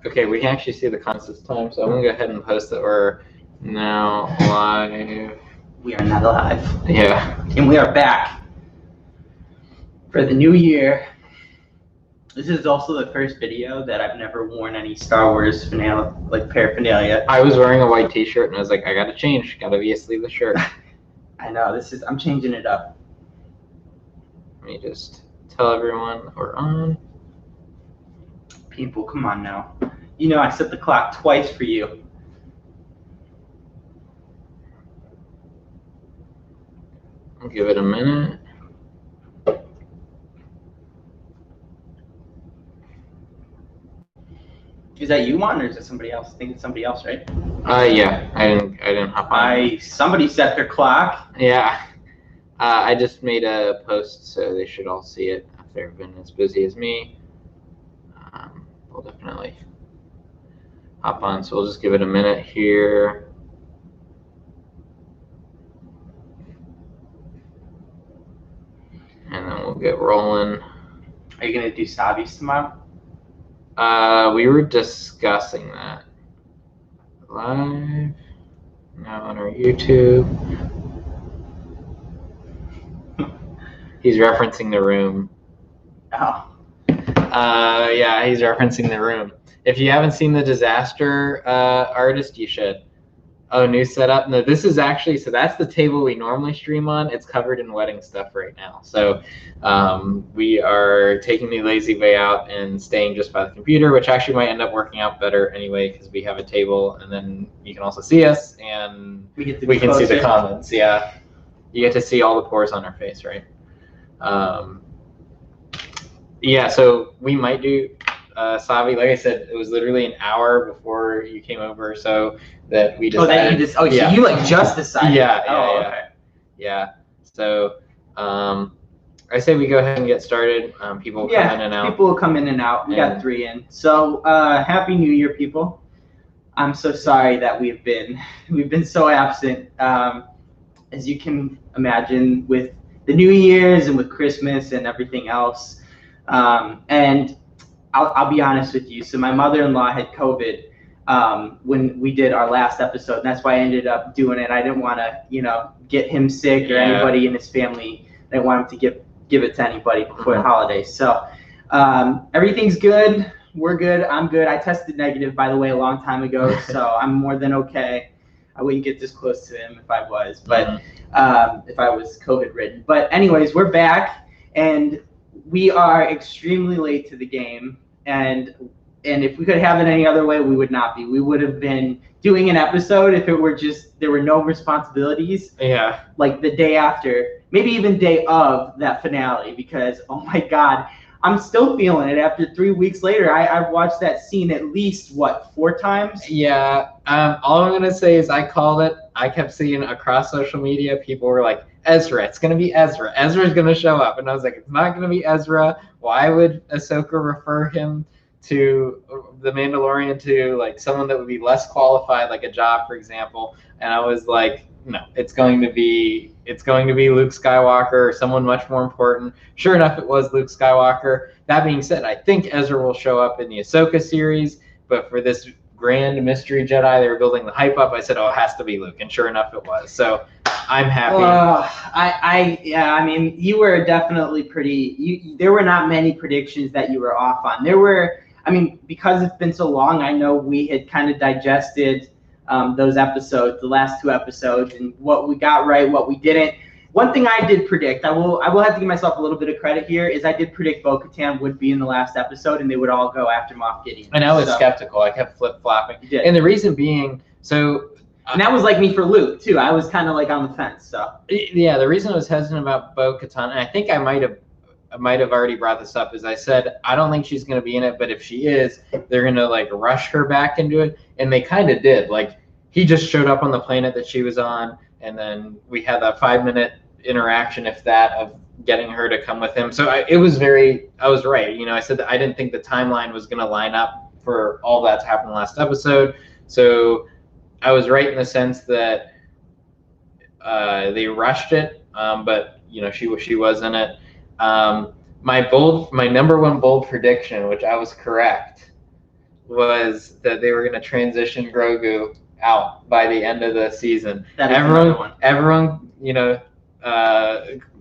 Okay, we can actually see the comments this time, so I'm gonna go ahead and post that we're now live. We are not live. Yeah. And we are back for the new year. This is also the first video that I've never worn any Star Wars paraphernalia. I was wearing a white t-shirt and I was like, I gotta change, gotta be a sleeveless shirt. I know, I'm changing it up. Let me just tell everyone we're on. People, come on now. You know I set the clock twice for you. I'll give it a minute. Is that you on, or is it somebody else? I think it's somebody else, right? Yeah, I didn't hop on. Somebody set their clock. Yeah. I just made a post, so they should all see it if they've been as busy as me. We'll definitely hop on, so we'll just give it a minute here. And then we'll get rolling. Are you gonna do Savi's tomorrow? We were discussing that. Live now on our YouTube. He's referencing the room. Oh. Yeah, he's referencing the room. If you haven't seen the Disaster Artist, you should. Oh, new setup. No, this is actually, so that's the table we normally stream on. It's covered in wedding stuff right now. So we are taking the lazy way out and staying just by the computer, which actually might end up working out better anyway, because we have a table and then you can also see us and we can see the comments. Yeah, you get to see all the pores on our face, right? Yeah, so we might do Savi. Like I said, it was literally an hour before you came over, so that we decided. So you like just decided. Yeah. So I say we go ahead and get started. People come in and out. People will come in and out. We got 3 in. So Happy New Year, people. I'm so sorry that we've been so absent. As you can imagine, with the New Year's and with Christmas and everything else. And I'll be honest with you. So my mother-in-law had COVID when we did our last episode, and that's why I ended up doing it. I didn't want to, get him sick or anybody in his family. I didn't want him to give it to anybody before the holidays. So everything's good. We're good. I'm good. I tested negative, by the way, a long time ago, so I'm more than okay. I wouldn't get this close to him if I was, but if I was COVID-ridden. But anyways, we're back, and we are extremely late to the game, and if we could have it any other way, we would not be. We would have been doing an episode if it were just there were no responsibilities. Yeah. Like the day after, maybe even day of that finale, because oh my God, I'm still feeling it. After 3 weeks later, I've watched that scene at least 4 times. Yeah. All I'm gonna say is I called it. I kept seeing across social media, people were like, Ezra, it's gonna be Ezra. Ezra's gonna show up, and I was like, it's not gonna be Ezra. Why would Ahsoka refer him to the Mandalorian to like someone that would be less qualified, like a job, for example? And I was like, no, it's going to be Luke Skywalker or someone much more important. Sure enough, it was Luke Skywalker. That being said, I think Ezra will show up in the Ahsoka series, but for this grand mystery Jedi, they were building the hype up. I said, oh, it has to be Luke, and sure enough, it was. So I'm happy. I mean, you were definitely pretty. There were not many predictions that you were off on. There were. I mean, because it's been so long, I know we had kind of digested those episodes, the last 2 episodes, and what we got right, what we didn't. One thing I did predict, I will have to give myself a little bit of credit here, is I did predict Bo-Katan would be in the last episode, and they would all go after Moff Gideon. And I was skeptical. I kept flip-flopping. You did. And the reason being, and that was like me for Luke, too. I was kind of like on the fence. So yeah, the reason I was hesitant about Bo-Katan, and I think I might have already brought this up, is I said, I don't think she's going to be in it, but if she is, they're going to like rush her back into it. And they kind of did. Like, he just showed up on the planet that she was on, and then we had that 5-minute interaction, if that, of getting her to come with him. So I was right. I said that I didn't think the timeline was going to line up for all that to happen in the last episode. So I was right in the sense that they rushed it, but she was in it. My number one bold prediction, which I was correct, was that they were going to transition Grogu out by the end of the season. That is another one. Everyone,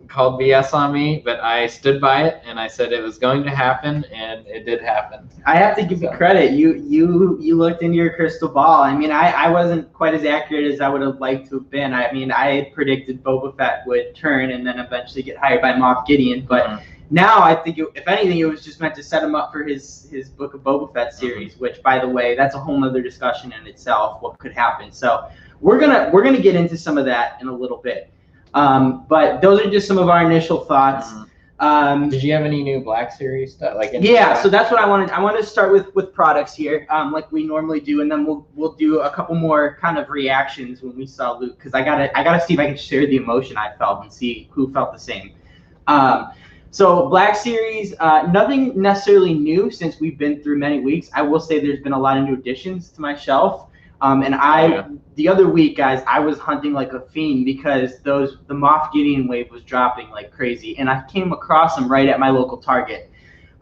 called BS on me, but I stood by it and I said it was going to happen, and it did happen. I have to give you credit. You looked into your crystal ball. I mean, I wasn't quite as accurate as I would have liked to have been. I mean, I had predicted Boba Fett would turn and then eventually get hired by Moff Gideon, but now I think, if anything, it was just meant to set him up for his Book of Boba Fett series, which, by the way, that's a whole other discussion in itself, what could happen. So we're gonna get into some of that in a little bit. But those are just some of our initial thoughts. Did you have any new Black Series stuff? So that's what I wanted. I wanted to start with products here, like we normally do, and then we'll do a couple more kind of reactions when we saw Luke, because I gotta see if I can share the emotion I felt and see who felt the same. So Black Series, nothing necessarily new since we've been through many weeks. I will say there's been a lot of new additions to my shelf. The other week, guys, I was hunting like a fiend because the Moff Gideon wave was dropping like crazy, and I came across them right at my local Target.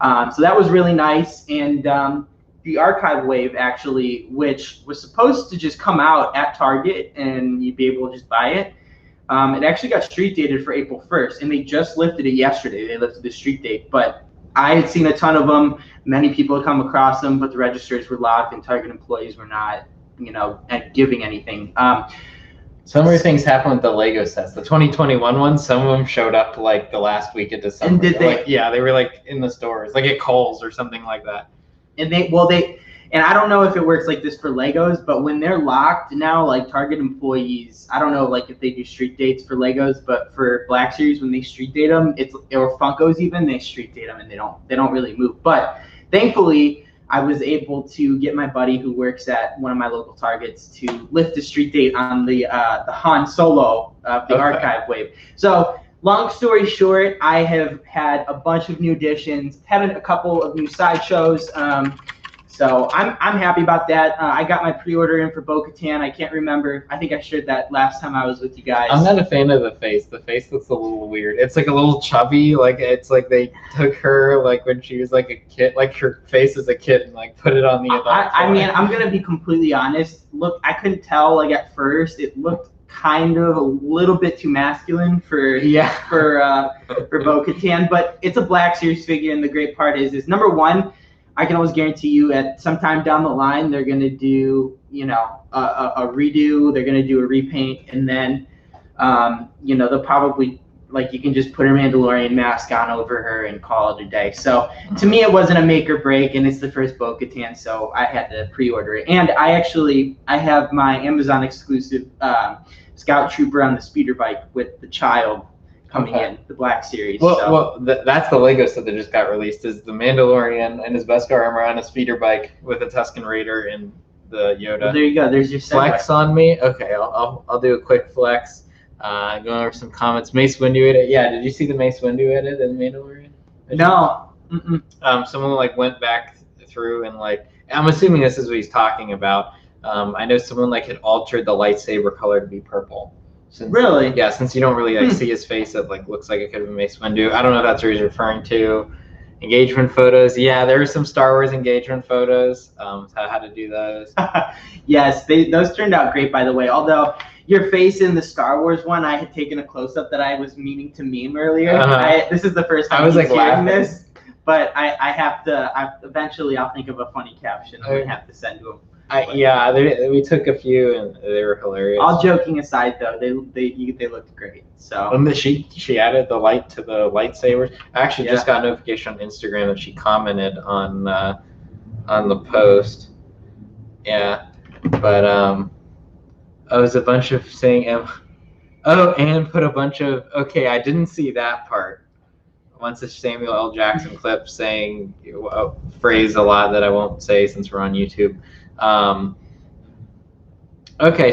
So that was really nice. And the archive wave, actually, which was supposed to just come out at Target and you'd be able to just buy it, it actually got street dated for April 1st, and they just lifted it yesterday. They lifted the street date, but I had seen a ton of them. Many people had come across them, but the registers were locked and Target employees were not, giving anything. Some weird things happened with the Lego sets. The 2021 ones, some of them showed up like the last week of December. And did they? They were like in the stores, like at Kohl's or something like that. And I don't know if it works like this for Legos, but when they're locked now, like Target employees, I don't know like if they do street dates for Legos, but for Black Series, when they street date them, or Funkos even, they street date them and they don't really move. But thankfully, I was able to get my buddy who works at one of my local Targets to lift the street date on the Han Solo archive wave. So long story short, I have had a bunch of new additions, had a couple of new sideshows. So I'm happy about that. I got my pre-order in for Bo-Katan. I can't remember. I think I shared that last time I was with you guys. I'm not a fan of the face. The face looks a little weird. It's like a little chubby. Like it's like they took her like when she was like a kid, like her face as a kid, and like put it on the adult. I mean, I'm gonna be completely honest. Look, I couldn't tell like at first. It looked kind of a little bit too masculine for Bo-Katan, but it's a Black Series figure, and the great part is number one, I can always guarantee you at some time down the line, they're going to do, a redo, they're going to do a repaint, and then, they'll probably, like, you can just put her Mandalorian mask on over her and call it a day. So to me, it wasn't a make or break, and it's the first Bo-Katan, so I had to pre-order it. And I have my Amazon exclusive Scout Trooper on the speeder bike with the child coming in, the Black Series. That's the Lego set that just got released, is the Mandalorian and his Beskar armor on a speeder bike with a Tusken Raider and the Yoda. Well, there you go. There's your segue. Flex on me? Okay, I'll do a quick flex. Going over some comments. Mace Windu edit. Yeah, did you see the Mace Windu edit in Mandalorian? No. Someone like went back through and like, I'm assuming this is what he's talking about. I know someone like had altered the lightsaber color to be purple. Really? Yeah, since you don't really like see his face, it like looks like it could have been Mace Windu. I don't know if that's what he's referring to. Engagement photos. Yeah, there are some Star Wars engagement photos. How to do those. Yes, those turned out great, by the way. Although your face in the Star Wars one, I had taken a close up that I was meaning to meme earlier. This is the first time I was like hearing this, but I have to. Eventually, I'll think of a funny caption. I'm gonna have to send to him. We took a few and they were hilarious. All joking aside, though, they looked great. So and she added the light to the lightsabers. I actually just got a notification on Instagram that she commented on the post. Yeah, but it was a bunch of saying and put a bunch of I didn't see that part. Once a Samuel L. Jackson clip saying a phrase a lot that I won't say since we're on YouTube.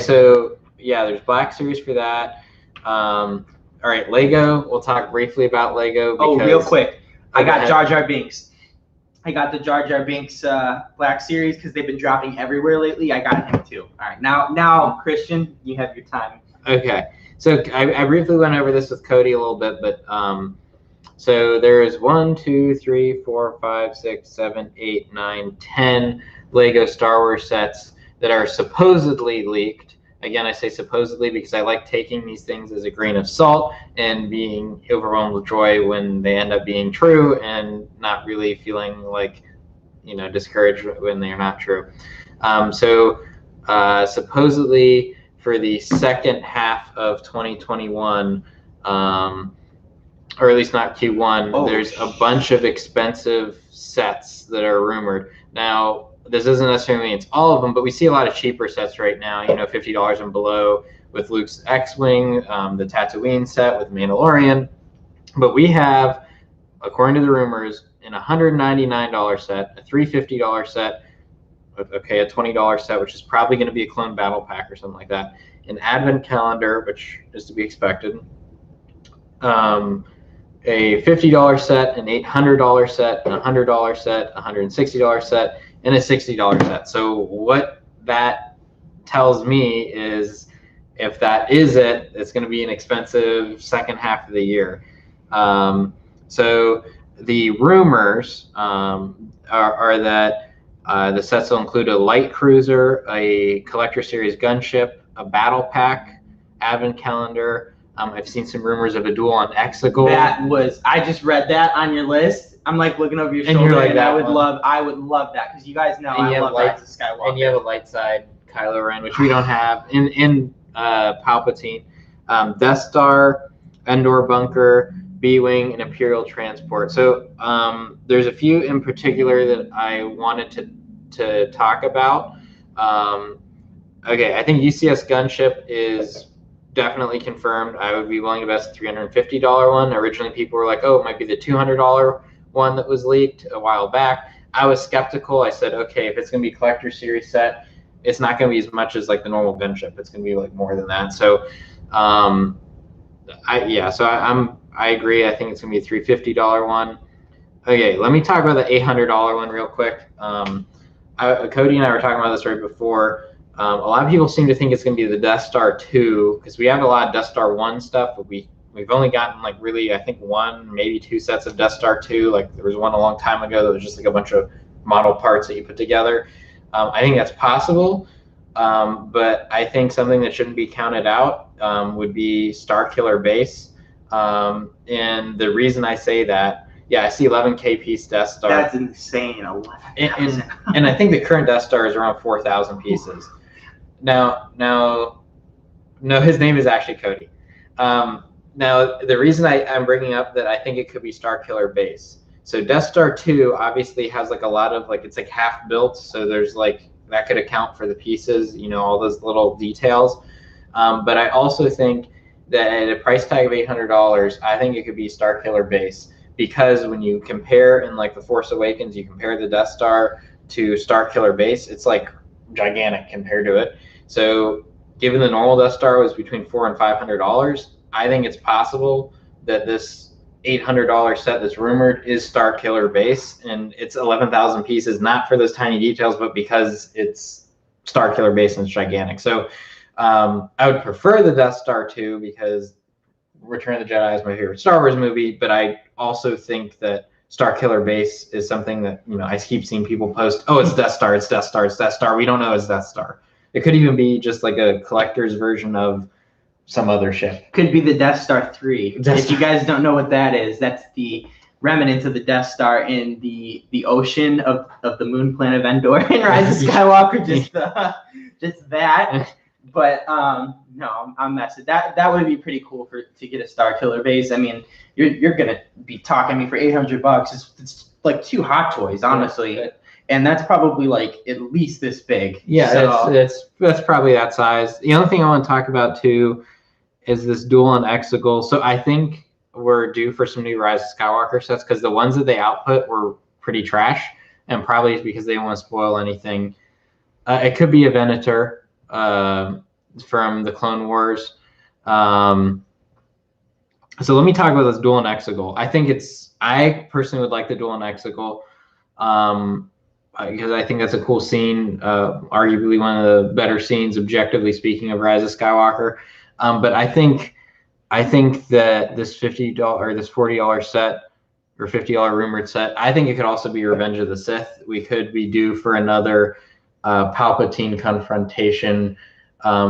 So yeah, there's Black Series for that. All right, Lego. We'll talk briefly about Lego. Real quick. I got Jar Jar Binks. I got the Jar Jar Binks Black Series because they've been dropping everywhere lately. I got him too. All right, now Christian, you have your time. Okay, so I briefly went over this with Cody a little bit, but So there's 1, 2, 3, 4, 5, 6, 7, 8, 9, 10 Lego Star Wars sets that are supposedly leaked. Again, I say supposedly because I like taking these things as a grain of salt and being overwhelmed with joy when they end up being true, and not really feeling like, discouraged when they're not true. Supposedly for the second half of 2021, or at least not Q1, there's a bunch of expensive sets that are rumored. Now, this doesn't necessarily mean it's all of them, but we see a lot of cheaper sets right now, $50 and below, with Luke's X-Wing, the Tatooine set with Mandalorian. But we have, according to the rumors, an $199 set, a $350 set, okay, a $20 set, which is probably going to be a clone battle pack or something like that, an advent calendar, which is to be expected, a $50 set, an $800 set, an $100 set, a $160 set, and a $60 set. So what that tells me is, if that is it, it's going to be an expensive second half of the year. So the rumors are that the sets will include a light cruiser, a collector series gunship, a battle pack, advent calendar. I've seen some rumors of a duel on Exegol. I just read that on your list. I'm like looking over your shoulder, and I would love that, because you guys know I love Rise of Skywalker. And you have a light side Kylo Ren, which we don't have in Palpatine. Death Star, Endor bunker, B-wing, and Imperial transport. So there's a few in particular that I wanted to talk about. Okay, I think UCS gunship is definitely confirmed. I would be willing to bet a $350 one. Originally, people were like, oh, it might be the $200 one that was leaked a while back. I was skeptical. I said, okay, if it's going to be collector series set, it's not going to be as much as like the normal gunship. It's going to be like more than that. So, I agree. I think it's going to be a $350 one. Okay, let me talk about the $800 one real quick. Cody and I were talking about this right before. A lot of people seem to think it's going to be the Death Star 2, because we have a lot of Death Star 1 stuff, but we've only gotten like really, I think, one, maybe two sets of Death Star 2. Like there was one a long time ago that was just like a bunch of model parts that you put together. I think that's possible, but I think something that shouldn't be counted out would be Starkiller Base. And the reason I say that, yeah, I see 11K piece Death Star. That's insane. 11,000. And I think the current Death Star is around 4,000 pieces. Now, his name is actually Cody. Now, the reason I'm bringing up that I think it could be Starkiller Base. So Death Star 2 obviously has like a lot of it's like half built. So there's like, that could account for the pieces, all those little details. But I also think that at a price tag of $800, I think it could be Starkiller Base, because when you compare in like The Force Awakens, you compare the Death Star to Starkiller Base, it's like gigantic compared to it. So given the normal Death Star was between $400 and $500, I think it's possible that this $800 set that's rumored is Starkiller Base, and it's 11,000 pieces, not for those tiny details, but because it's Starkiller Base and it's gigantic. So I would prefer the Death Star 2 because Return of the Jedi is my favorite Star Wars movie, but I also think that Starkiller Base is something that, I keep seeing people post, oh, it's Death Star, it's Death Star, it's Death Star. We don't know it's Death Star. It could even be just like a collector's version of some other ship. Could be the Death Star 3. If you guys don't know what that is, that's the remnants of the Death Star in the ocean of the moon planet of Endor in Rise of Skywalker. Just that. But no, I'm messing. That would be pretty cool to get a Starkiller Base. I mean, you're gonna be talking to me for $800. It's like 2 Hot Toys, honestly, and that's probably like at least this big. Yeah, so, that's probably that size. The other thing I want to talk about too is this duel and Exegol. So I think we're due for some new Rise of Skywalker sets, because the ones that they output were pretty trash, and probably it's because they don't want to spoil anything. It could be a Venator from the Clone Wars. So let me talk about this duel and Exegol. I personally would like the duel and Exegol, because I think that's a cool scene, arguably one of the better scenes, objectively speaking, of Rise of Skywalker. But I think I think that this $50 or this $40 set or $50 rumored set, I think it could also be Revenge of the Sith. We could be due for another Palpatine confrontation,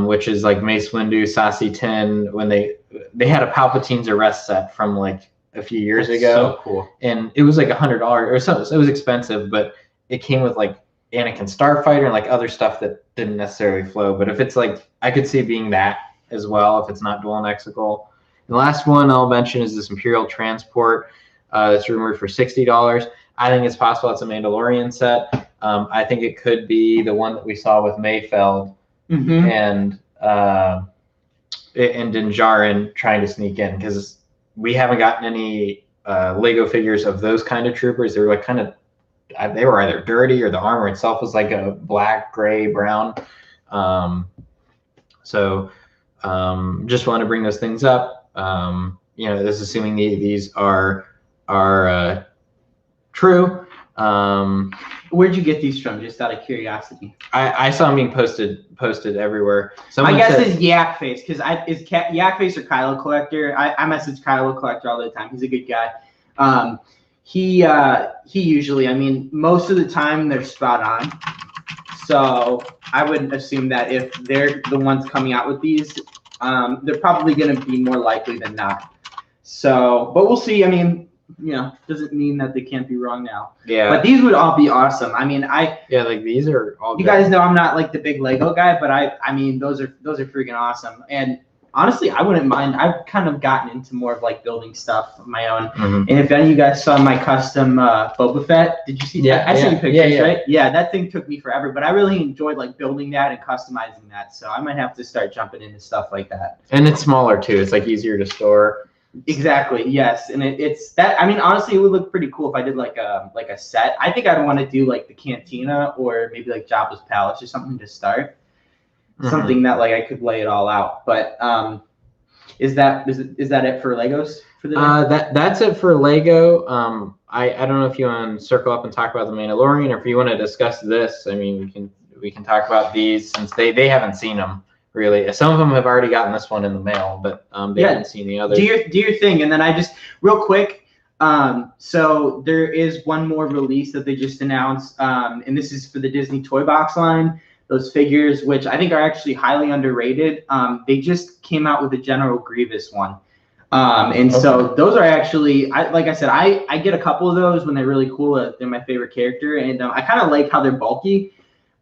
which is like Mace Windu, Sassy Tin, when they had a Palpatine's arrest set from like a few years ago. So cool. And it was like $100 or something. So it was expensive, but it came with like Anakin Starfighter and like other stuff that didn't necessarily flow. But if it's like, I could see it being that as well if it's not dual lexical. And the last one I'll mention is this Imperial Transport. It's rumored for $60. I think it's possible it's a Mandalorian set. I think it could be the one that we saw with Mayfeld and Din Djarin trying to sneak in, because we haven't gotten any Lego figures of those kind of troopers. They were like kind of, they were either dirty or the armor itself was like a black, gray, brown. So just want to bring those things up. This is assuming these are true. Where'd you get these from? Just out of curiosity. I saw them being posted everywhere. My guess is Yak Face, because Yak Face or Kylo Collector. I message Kylo Collector all the time. He's a good guy. He usually, I mean, most of the time they're spot on. So I would assume that if they're the ones coming out with these, they're probably going to be more likely than not. So, but we'll see. I mean, doesn't mean that they can't be wrong now. Yeah. But these would all be awesome. I mean, like these are all. You guys know I'm not like the big Lego guy, but I mean, those are freaking awesome. And honestly, I wouldn't mind. I've kind of gotten into more of like building stuff of my own. And if any of you guys saw my custom Boba Fett, did you see that? I sent you pictures, right? Yeah, that thing took me forever, but I really enjoyed like building that and customizing that. So I might have to start jumping into stuff like that. And it's smaller too. It's like easier to store. Exactly. Yes, and it's that. I mean, honestly, it would look pretty cool if I did like a set. I think I'd want to do like the Cantina or maybe like Jabba's Palace or something to start. Something that like I could lay it all out. But is that it for Legos for the day? That's it for Lego. I don't know if you want to circle up and talk about the Mandalorian, or if you want to discuss this. I mean, we can talk about these since they haven't seen them really. Some of them have already gotten this one in the mail, but they haven't seen the others. Do your thing, and then I just real quick. So there is one more release that they just announced, and this is for the Disney Toy Box line. Those figures, which I think are actually highly underrated. They just came out with a General Grievous one. So those are actually, like I said, I get a couple of those when they're really cool. They're my favorite character. And I kind of like how they're bulky.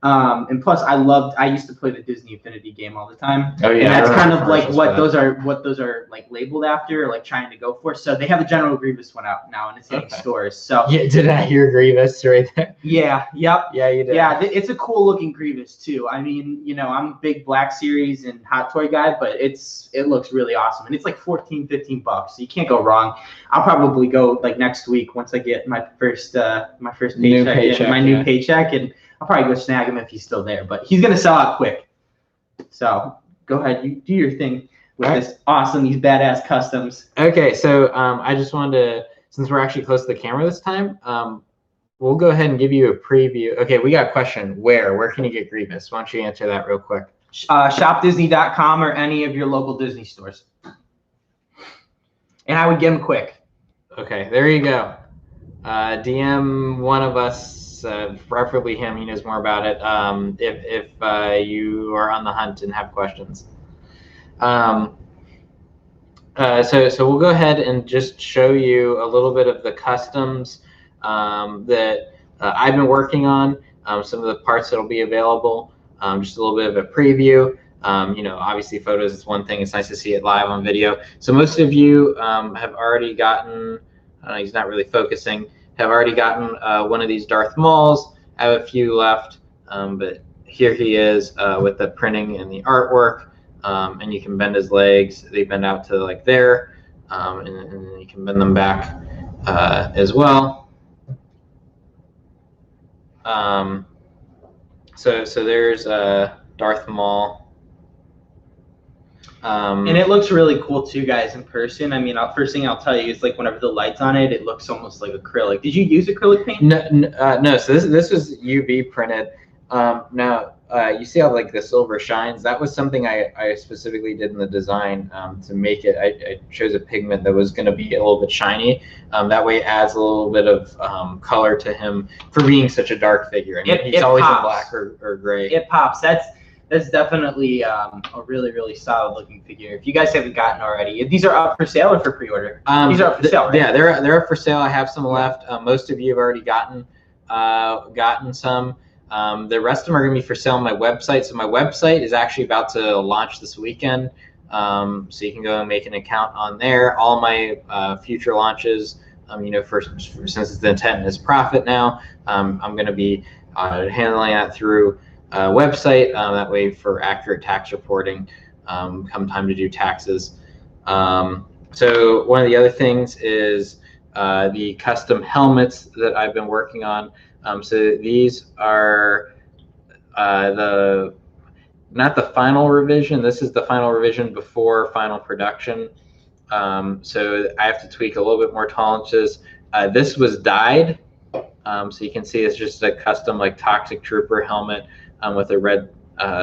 And plus I used to play the Disney Infinity game all the time. Oh, yeah, and that's kind of like what those are like labeled after, or like trying to go for. So they have a General Grievous one out now, and it's hitting stores. So yeah, did I hear Grievous right there? Yeah, yep. Yeah, you did. Yeah, it's a cool looking Grievous too. I mean, I'm a big Black Series and Hot Toy guy, but it looks really awesome, and it's like $14-15, so you can't go wrong. I'll probably go like next week once I get my first paycheck, new paycheck, and I'll probably go snag him if he's still there, but he's gonna sell out quick. So go ahead, you do your thing with these badass customs. Okay, so I just wanted to, since we're actually close to the camera this time, we'll go ahead and give you a preview. Okay, we got a question. Where can you get Grievous? Why don't you answer that real quick? Shopdisney.com or any of your local Disney stores. And I would get them quick. Okay, there you go. DM one of us. Preferably him. He knows more about it. If you are on the hunt and have questions. So we'll go ahead and just show you a little bit of the customs that I've been working on. Some of the parts that'll be available. Just a little bit of a preview. Obviously photos is one thing. It's nice to see it live on video. So most of you have already gotten. He's not really focusing. Have already gotten one of these Darth Mauls. I have a few left, but here he is with the printing and the artwork, and you can bend his legs. They bend out to like there, and you can bend them back as well. So there's Darth Maul. And it looks really cool too, guys, in person. I mean, first thing I'll tell you is like whenever the light's on it, it looks almost like acrylic. Did you use acrylic paint? No. So this was UV printed. Now you see how like the silver shines? That was something I specifically did in the design to make it. I chose a pigment that was going to be a little bit shiny. That way it adds a little bit of color to him for being such a dark figure. I mean, he's always in black or gray. It pops. That's definitely a really solid looking figure. If you guys haven't gotten already, these are up for sale or for pre-order? These are up for sale, right? Yeah, they're up for sale. I have some left. Most of you have already gotten some. The rest of them are going to be for sale on my website. So my website is actually about to launch this weekend. So you can go and make an account on there. All my future launches, since the intent is profit now, I'm going to be handling that through website. That way for accurate tax reporting come time to do taxes. So one of the other things is the custom helmets that I've been working on. So these are not the final revision. This is the final revision before final production. So I have to tweak a little bit more tolerances. This was dyed. So you can see it's just a custom like Toxic Trooper helmet with a red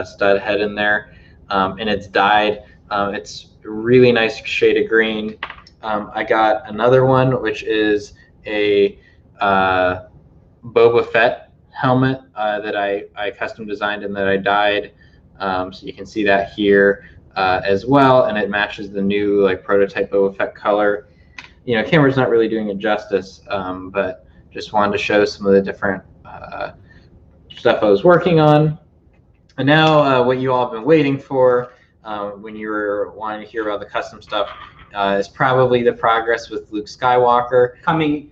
stud head in there. And it's dyed. It's a really nice shade of green. I got another one, which is a Boba Fett helmet that I custom designed and that I dyed. So you can see that here as well, and it matches the new like prototype Boba Fett color. Camera's not really doing it justice, but just wanted to show some of the different stuff I was working on. And now what you all have been waiting for when you were wanting to hear about the custom stuff is probably the progress with Luke Skywalker. Coming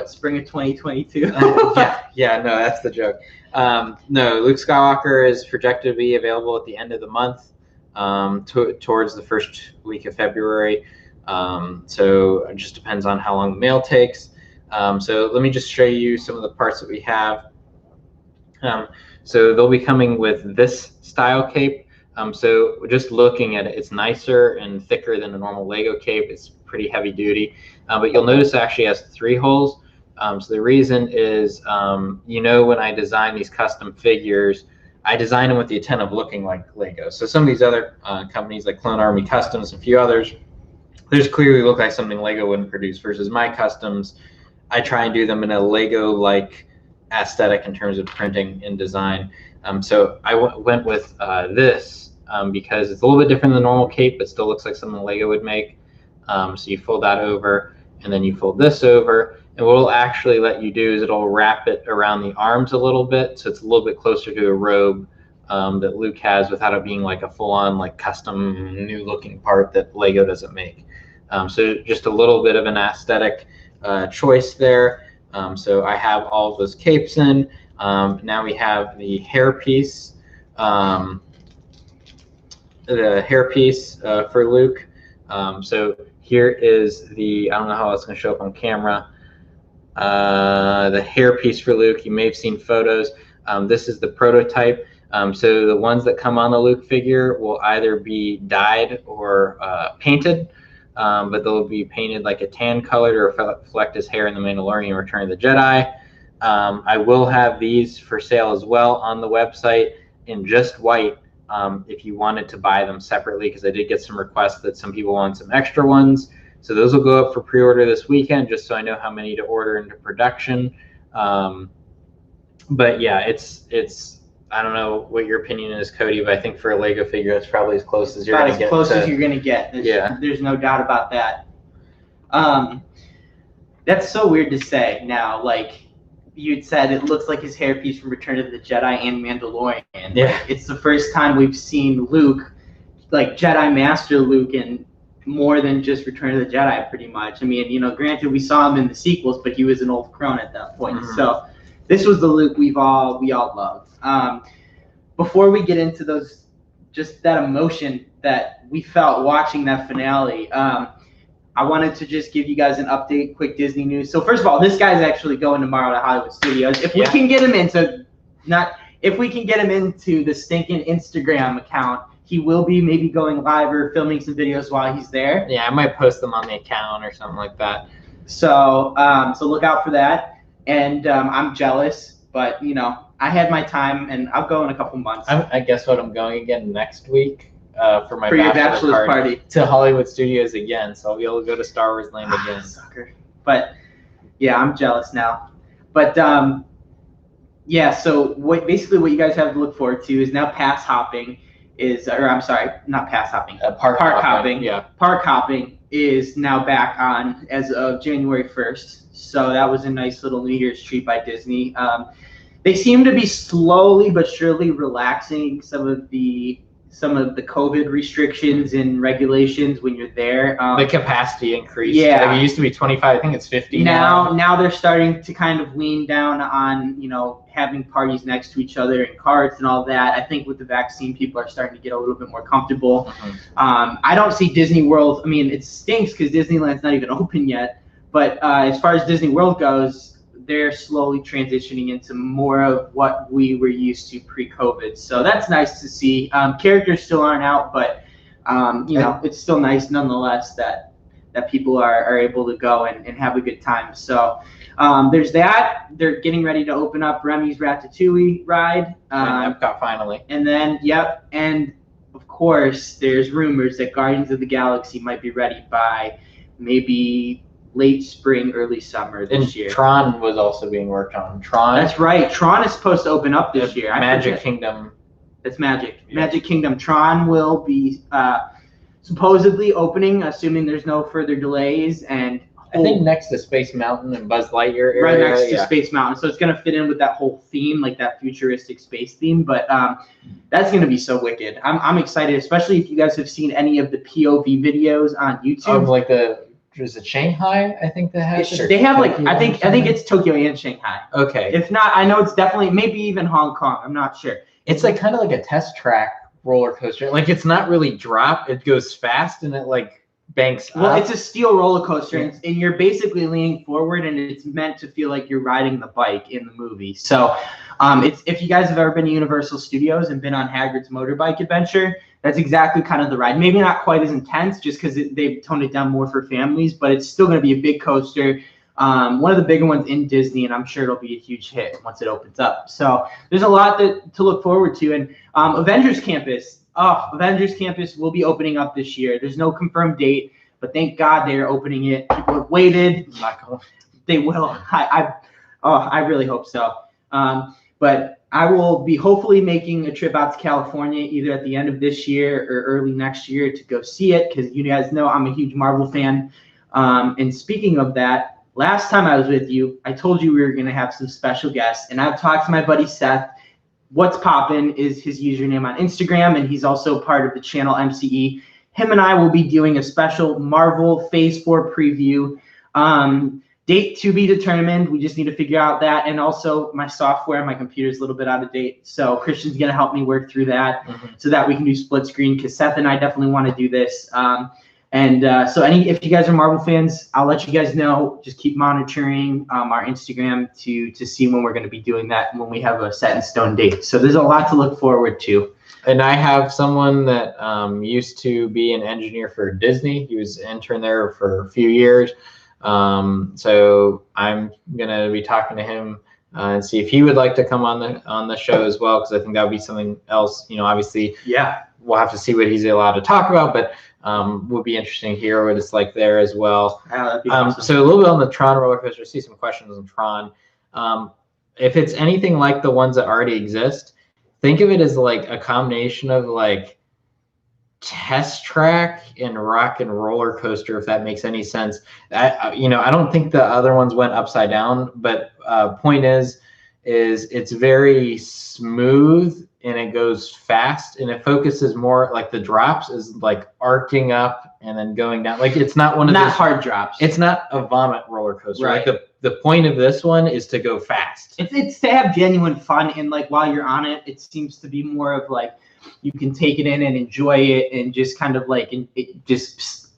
spring of 2022? Yeah, no, that's the joke. No, Luke Skywalker is projected to be available at the end of the month, towards the first week of February. So it just depends on how long the mail takes. So let me just show you some of the parts that we have. So they'll be coming with this style cape. So just looking at it, it's nicer and thicker than a normal Lego cape. It's pretty heavy duty, but you'll notice it actually has 3 holes. So the reason is, when I design these custom figures, I design them with the intent of looking like Lego. So some of these other companies like Clone Army Customs and a few others, they just clearly look like something Lego wouldn't produce, versus my customs, I try and do them in a Lego-like aesthetic in terms of printing and design. So I went with this because it's a little bit different than the normal cape, but still looks like something Lego would make. So you fold that over, and then you fold this over, and what it'll actually let you do is it'll wrap it around the arms a little bit, so it's a little bit closer to a robe that Luke has, without it being like a full-on like custom new-looking part that Lego doesn't make. So just a little bit of an aesthetic choice there. So I have all of those capes in. Now we have the hairpiece, for Luke. So here is the, I don't know how it's going to show up on camera, the hairpiece for Luke. You may have seen photos. This is the prototype. So the ones that come on the Luke figure will either be dyed or painted. But they'll be painted like a tan color to reflect his hair in The Mandalorian: Return of the Jedi. I will have these for sale as well on the website in just white, if you wanted to buy them separately, because I did get some requests that some people want some extra ones. So those will go up for pre-order this weekend, just so I know how many to order into production. But yeah, it's I don't know what your opinion is, Cody, but I think for a Lego figure, it's probably as close as you're going to get. About as close as you're going to get. There's no doubt about that. That's so weird to say now. Like you'd said, it looks like his hairpiece from Return of the Jedi and Mandalorian. Yeah. Like, it's the first time we've seen Luke, like Jedi Master Luke, in more than just Return of the Jedi, pretty much. I mean, granted, we saw him in the sequels, but he was an old crone at that point. Mm-hmm. So this was the Luke we all loved. Before we get into those, just that emotion that we felt watching that finale, I wanted to just give you guys an update, quick Disney news. So first of all, this guy's actually going tomorrow to Hollywood Studios. If we can get him into, if we can get him into the stinking Instagram account, he will be maybe going live or filming some videos while he's there. Yeah, I might post them on the account or something like that. So, so look out for that. And I'm jealous. But I had my time, and I'll go in a couple months. I guess what I'm going again next week for my your bachelor's party to Hollywood Studios again. So I'll be able to go to Star Wars Land again. Sucker. But yeah, I'm jealous now. But yeah, so basically what you guys have to look forward to is now pass hopping not pass hopping. Park hopping. Yeah. Park hopping is now back on as of January 1st. So that was a nice little New Year's treat by Disney. They seem to be slowly but surely relaxing some of the COVID restrictions and regulations when you're there. The capacity increased. Yeah. Like it used to be 25. I think it's 50 now. Now they're starting to kind of lean down on, having parties next to each other in carts and all that. I think with the vaccine, people are starting to get a little bit more comfortable. Mm-hmm. I don't see Disney World. I mean, it stinks because Disneyland's not even open yet. But as far as Disney World goes, they're slowly transitioning into more of what we were used to pre-COVID. So that's nice to see. Characters still aren't out, but it's still nice nonetheless that people are able to go and have a good time. So there's that. They're getting ready to open up Remy's Ratatouille ride. Epcot finally. And then, and of course, there's rumors that Guardians of the Galaxy might be ready by maybe late spring, early summer this year. Tron was also being worked on. That's right. Tron is supposed to open up this year. Magic Kingdom. It's Magic. Yeah. Magic Kingdom. Tron will be supposedly opening, assuming there's no further delays. And I think next to Space Mountain and Buzz Lightyear area. Right next to Space Mountain. So it's going to fit in with that whole theme, like that futuristic space theme. But that's going to be so wicked. I'm excited, especially if you guys have seen any of the POV videos on YouTube. Of like is it Shanghai? I think they have. They have I think it's Tokyo and Shanghai. Okay. If not, I know it's definitely maybe even Hong Kong. I'm not sure. It's like kind of like a test track roller coaster. Like it's not really drop. It goes fast and it like banks up. Well, it's a steel roller coaster, and you're basically leaning forward, and it's meant to feel like you're riding the bike in the movie. So, if you guys have ever been to Universal Studios and been on Hagrid's motorbike adventure, that's exactly kind of the ride. Maybe not quite as intense, just because they've toned it down more for families, but it's still going to be a big coaster. One of the bigger ones in Disney, and I'm sure it'll be a huge hit once it opens up. So there's a lot to look forward to. And Avengers Campus will be opening up this year. There's no confirmed date, but thank God they are opening it. People have waited. They will. I really hope so. But I will be hopefully making a trip out to California either at the end of this year or early next year to go see it, because you guys know I'm a huge Marvel fan. And speaking of that, last time I was with you, I told you we were going to have some special guests, and I've talked to my buddy Seth. What's Poppin' is his username on Instagram, and he's also part of the channel MCE. Him and I will be doing a special Marvel Phase 4 preview. Date to be determined. We just need to figure out that. And also my software, my computer's a little bit out of date. So Christian's going to help me work through that so that we can do split screen, because Seth and I definitely want to do this. So if you guys are Marvel fans, I'll let you guys know. Just keep monitoring our Instagram to see when we're going to be doing that, when we have a set in stone date. So there's a lot to look forward to. And I have someone that used to be an engineer for Disney. He was an intern there for a few years. So I'm going to be talking to him and see if he would like to come on the show as well, because I think that would be something else. Obviously, we'll have to see what he's allowed to talk about, but would be interesting to hear what it's like there as well. That'd be awesome. So a little bit on the Tron roller coaster. I see some questions on Tron. If it's anything like the ones that already exist, think of it as like a combination of like test track and rock and roller coaster, if that makes any sense. I don't think the other ones went upside down, but point is it's very smooth and it goes fast, and it focuses more like the drops is like arcing up and then going down. Like it's not one of those hard drops. It's not a vomit roller coaster. Right. Like the point of this one is to go fast. It's to have genuine fun, and like while you're on it, it seems to be more of like you can take it in and enjoy it, and just kind of like just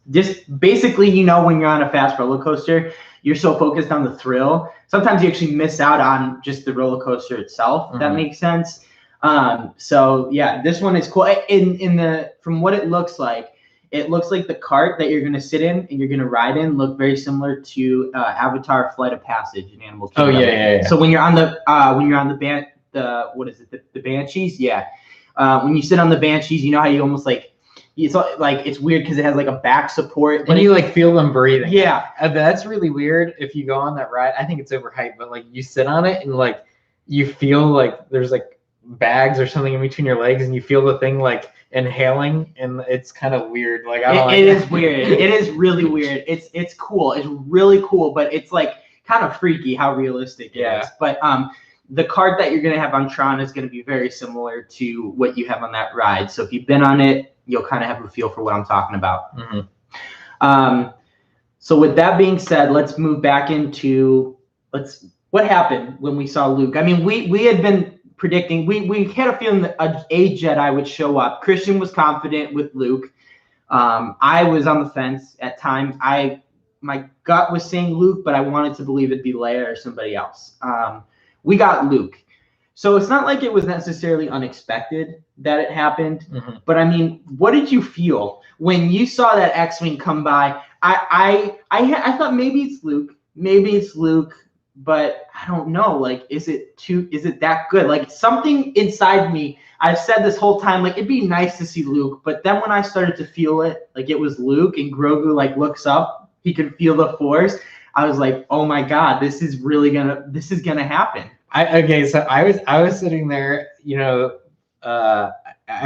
basically, when you're on a fast roller coaster, you're so focused on the thrill. Sometimes you actually miss out on just the roller coaster itself. If that makes sense. So yeah, this one is cool. From what it looks like, it looks like the cart that you're going to sit in and you're going to ride in look very similar to Avatar: Flight of Passage in Animal Kingdom. Oh yeah. So when you're on the what is it, the Banshees? Yeah. When you sit on the Banshees, you know how you almost like it's weird because it has like a back support, but you like feel them breathing. Yeah, that's really weird. If you go on that ride, I think it's overhyped, but like you sit on it and like you feel like there's like bags or something in between your legs, and you feel the thing like inhaling, and it's kind of weird. Like it is weird. It is really weird. It's cool. It's really cool, but it's like kind of freaky how realistic it is. But the cart that you're gonna have on Tron is gonna be very similar to what you have on that ride. So if you've been on it, you'll kind of have a feel for what I'm talking about. So with that being said, let's move back into what happened when we saw Luke. I mean, we had been predicting, we had a feeling that a Jedi would show up. Christian was confident with Luke. I was on the fence at times. My gut was saying Luke, but I wanted to believe it'd be Leia or somebody else. We got Luke. So it's not like it was necessarily unexpected that it happened. But I mean, what did you feel when you saw that X-Wing come by? I thought maybe it's Luke, but I don't know. Like, is it that good? Like, something inside me, I've said this whole time, like, it'd be nice to see Luke. But then when I started to feel it, like it was Luke, and Grogu like looks up, he can feel the Force. I was like, oh my God, this is gonna happen. So I was sitting there, you know, I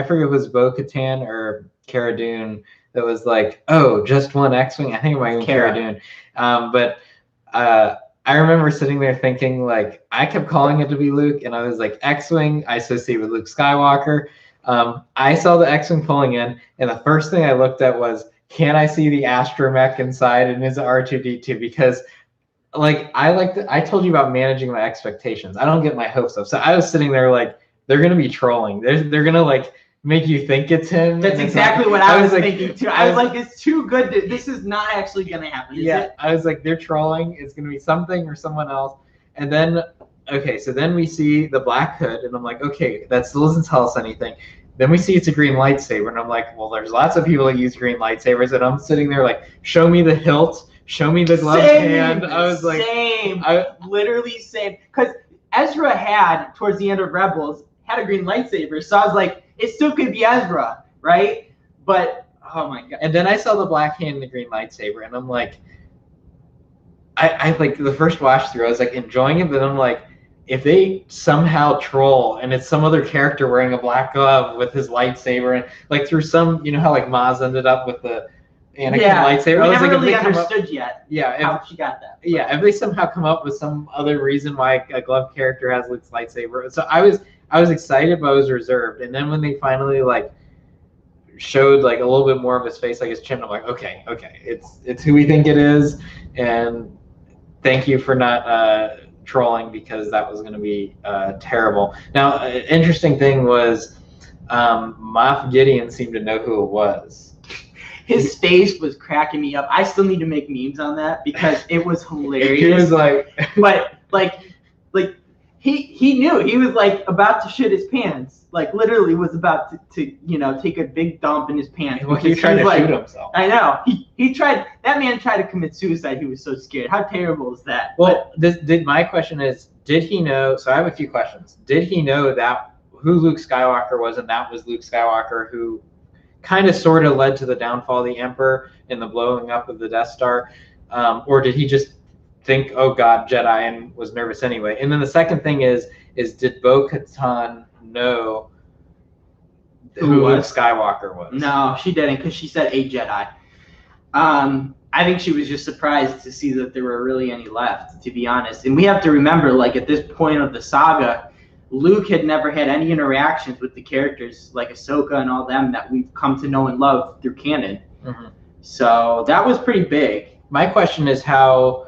forget if it was Bo-Katan or Cara Dune that was like, oh, just one X-Wing. I think it might be Cara Dune. But I remember sitting there thinking, like, I kept calling it to be Luke, and I was like, X-Wing, I associate with Luke Skywalker. I saw the X-Wing pulling in, and the first thing I looked at was, can I see the astromech inside, and is it R2-D2? Because like I told you about managing my expectations. I don't get my hopes up. So I was sitting there like, they're gonna be trolling. They're gonna like make you think it's him. That's exactly what I was thinking too. I was like, it's too good. This is not actually gonna happen. Is it? I was like, they're trolling. It's gonna be something or someone else. And then so then we see the black hood, and I'm like, okay, that still doesn't tell us anything. Then we see it's a green lightsaber, and I'm like, well, there's lots of people that use green lightsabers, and I'm sitting there like, show me the hilt. Show me the gloved hand. I was like, literally same. Because Ezra had, towards the end of Rebels, had a green lightsaber. So I was like, it still could be Ezra, right? But, oh my God. And then I saw the black hand and the green lightsaber, and I'm like, I like the first watch through, I was like enjoying it, but I'm like, if they somehow troll and it's some other character wearing a black glove with his lightsaber, and like through some, you know how like Maz ended up with the Anakin lightsaber. I was like, really understood yet. How she got that. But. Yeah, if they somehow come up with some other reason why a glove character has Luke's lightsaber, so I was excited, but I was reserved. And then when they finally like showed like a little bit more of his face, like his chin, I'm like, okay, it's who we think it is, and thank you for not trolling, because that was going to be terrible. Now, interesting thing was, Moff Gideon seemed to know who it was. His face was cracking me up. I still need to make memes on that because it was hilarious. He was like, but he knew. He was like about to shit his pants. Like literally was about to take a big dump in his pants. Well, he tried to shoot himself. I know. He tried. That man tried to commit suicide. He was so scared. How terrible is that? Well, my question is, did he know? So I have a few questions. Did he know that who Luke Skywalker was, and that was Luke Skywalker who kind of sort of led to the downfall of the Emperor and the blowing up of the Death Star, or did he just think, oh God, Jedi, and was nervous anyway? And then the second thing is did Bo-Katan know who Luke Skywalker was? No, she didn't, because she said a Jedi. I think she was just surprised to see that there were really any left, to be honest. And we have to remember, like at this point of the saga, Luke had never had any interactions with the characters like Ahsoka and all them that we've come to know and love through canon. So that was pretty big. My question is how,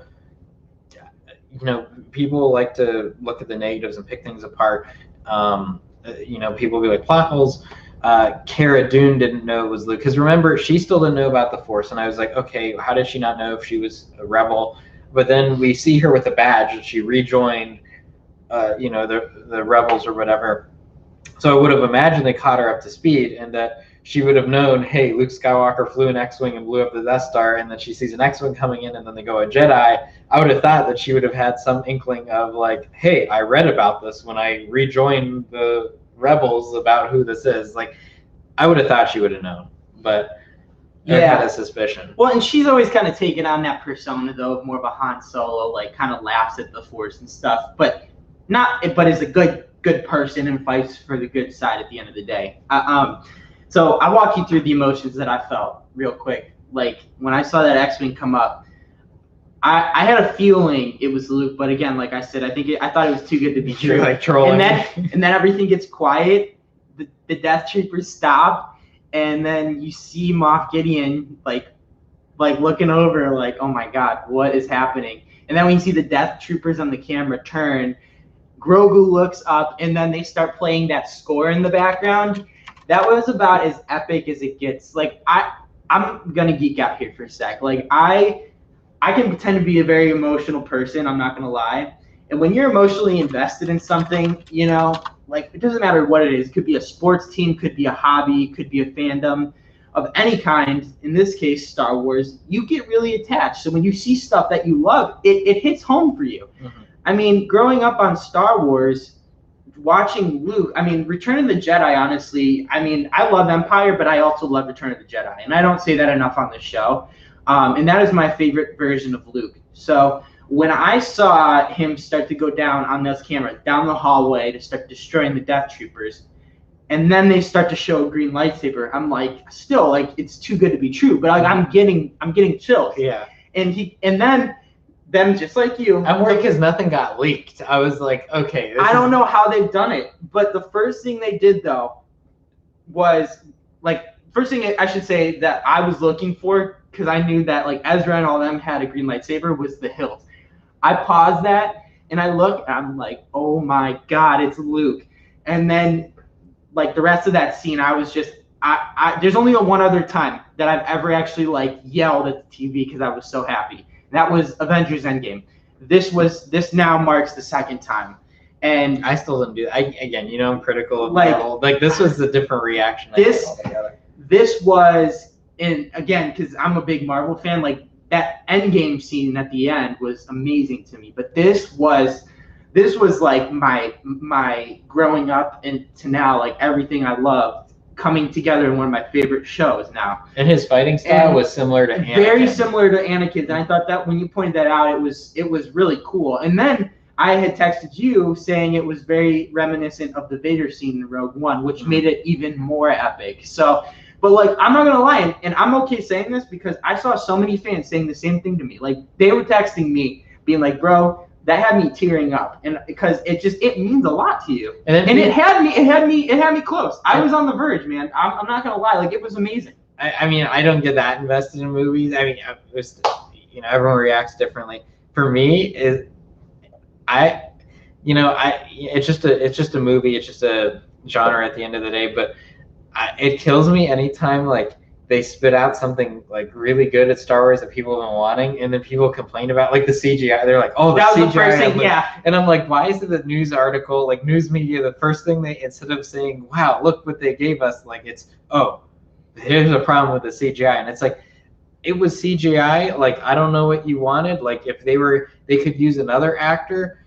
people like to look at the negatives and pick things apart. People will be like, plot holes. Cara Dune didn't know it was Luke. Because remember, she still didn't know about the Force. And I was like, okay, how did she not know if she was a rebel? But then we see her with a badge that she rejoined the rebels or whatever. So I would have imagined they caught her up to speed, and that she would have known, hey, Luke Skywalker flew an X-Wing and blew up the Death Star, and then she sees an X-Wing coming in and then they go a Jedi, I would have thought that she would have had some inkling of like, hey, I read about this when I rejoined the Rebels about who this is. Like, I would have thought she would have known, but I had a suspicion. Well, and she's always kind of taken on that persona though of more of a Han Solo, like kind of laughs at the Force and stuff, but is a good person and fights for the good side at the end of the day. So I walk you through the emotions that I felt real quick. Like when I saw that X-Wing come up, I had a feeling it was Luke, but again, like I said, I thought it was too good to be true. You're like trolling. And then everything gets quiet. The Death Troopers stop, and then you see Moff Gideon like looking over, like, oh my God, what is happening? And then when you see the Death Troopers on the camera turn, Grogu looks up, and then they start playing that score in the background. That was about as epic as it gets. Like I'm gonna geek out here for a sec. Like I can pretend to be a very emotional person. I'm not gonna lie. And when you're emotionally invested in something, you know, like it doesn't matter what it is. It could be a sports team, could be a hobby, could be a fandom of any kind. In this case, Star Wars. You get really attached. So when you see stuff that you love, it hits home for you. Mm-hmm. I mean, growing up on Star Wars, watching Luke, I mean, Return of the Jedi, honestly, I mean, I love Empire, but I also love Return of the Jedi. And I don't say that enough on this show. And that is my favorite version of Luke. So when I saw him start to go down on this camera, down the hallway to start destroying the Death Troopers, and then they start to show a green lightsaber, I'm like, still, like, it's too good to be true. But like, I'm getting chills. Yeah. And then them, just like you. I'm worried because nothing got leaked. I was like, okay. I don't know how they've done it, but the first thing they did though was like, first thing I should say that I was looking for, because I knew that like Ezra and all them had a green lightsaber, was the hilt. I paused that and I look, and I'm like, oh my God, it's Luke. And then like the rest of that scene, I was just, there's only one other time that I've ever actually like yelled at the TV because I was so happy. That was Avengers Endgame. This now marks the second time. And I still didn't do that. Again, you know, I'm critical of Marvel. Like this was a different reaction. This was, and again, because I'm a big Marvel fan, like that Endgame scene at the end was amazing to me. But this was like my growing up into now, like everything I love coming together in one of my favorite shows now. And his fighting style was similar to Anakin. Very similar to Anakin's. And I thought that when you pointed that out, it was really cool. And then I had texted you saying it was very reminiscent of the Vader scene in Rogue One, which made it even more epic. So, but like, I'm not going to lie, and I'm okay saying this because I saw so many fans saying the same thing to me. Like, they were texting me being like, bro, that had me tearing up, and because it means a lot to you, and it had me close. I was on the verge, man. I'm not gonna lie, like it was amazing. I mean, I don't get that invested in movies. I mean, you know, everyone reacts differently. For me, it's just a movie. It's just a genre at the end of the day. But it kills me anytime like they spit out something like really good at Star Wars that people have been wanting, and then people complain about like the CGI. They're like, "Oh, that was CGI!" The first thing, yeah. And I'm like, "Why is it the news article, like news media, the first thing they, instead of saying, wow, look what they gave us, like it's, oh, here's a problem with the CGI," and it's like, it was CGI. Like I don't know what you wanted. Like if they could use another actor,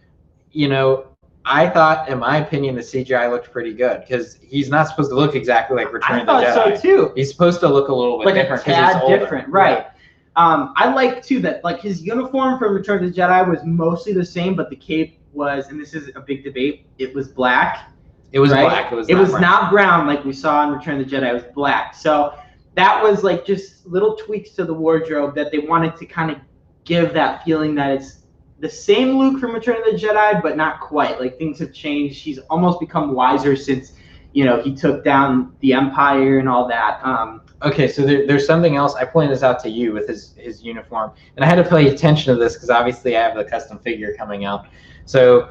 you know. I thought, in my opinion, the CGI looked pretty good because he's not supposed to look exactly like Return of the Jedi. I thought so too. He's supposed to look a little bit like different, a tad different, right? Yeah. I like too that like his uniform from Return of the Jedi was mostly the same, but the cape was, and this is a big debate, it was black. It was black. It was not brown like we saw in Return of the Jedi. It was black. So that was like just little tweaks to the wardrobe that they wanted to kind of give that feeling that it's the same Luke from Return of the Jedi, but not quite. Like things have changed. He's almost become wiser since, you know, he took down the Empire and all that. Okay, so there's something else. I pointed this out to you with his uniform, and I had to pay attention to this because obviously I have the custom figure coming out. So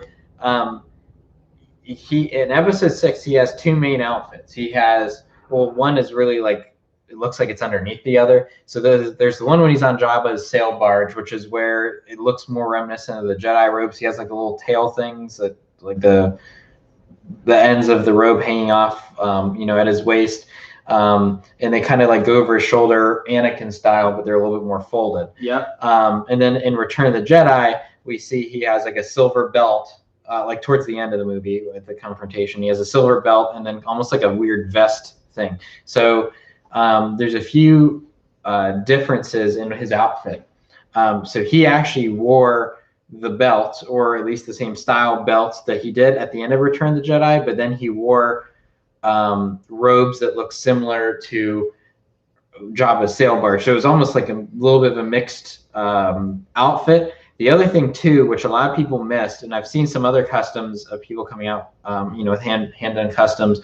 he in episode 6 he has two main outfits. He has, well, one is really like, it looks like it's underneath the other. So there's the one when he's on Jabba's sail barge, which is where it looks more reminiscent of the Jedi robes. He has like the little tail things that like the ends of the robe hanging off, you know, at his waist. And they kind of like go over his shoulder, Anakin style, but they're a little bit more folded. Yep. And then in Return of the Jedi, we see he has like a silver belt, like towards the end of the movie with the confrontation. He has a silver belt and then almost like a weird vest thing. So there's a few differences in his outfit. So he actually wore the belt, or at least the same style belts that he did at the end of Return of the Jedi, but then he wore robes that look similar to Jabba's sail barge. So it was almost like a little bit of a mixed outfit. The other thing too, which a lot of people missed, and I've seen some other customs of people coming out, with hand done customs,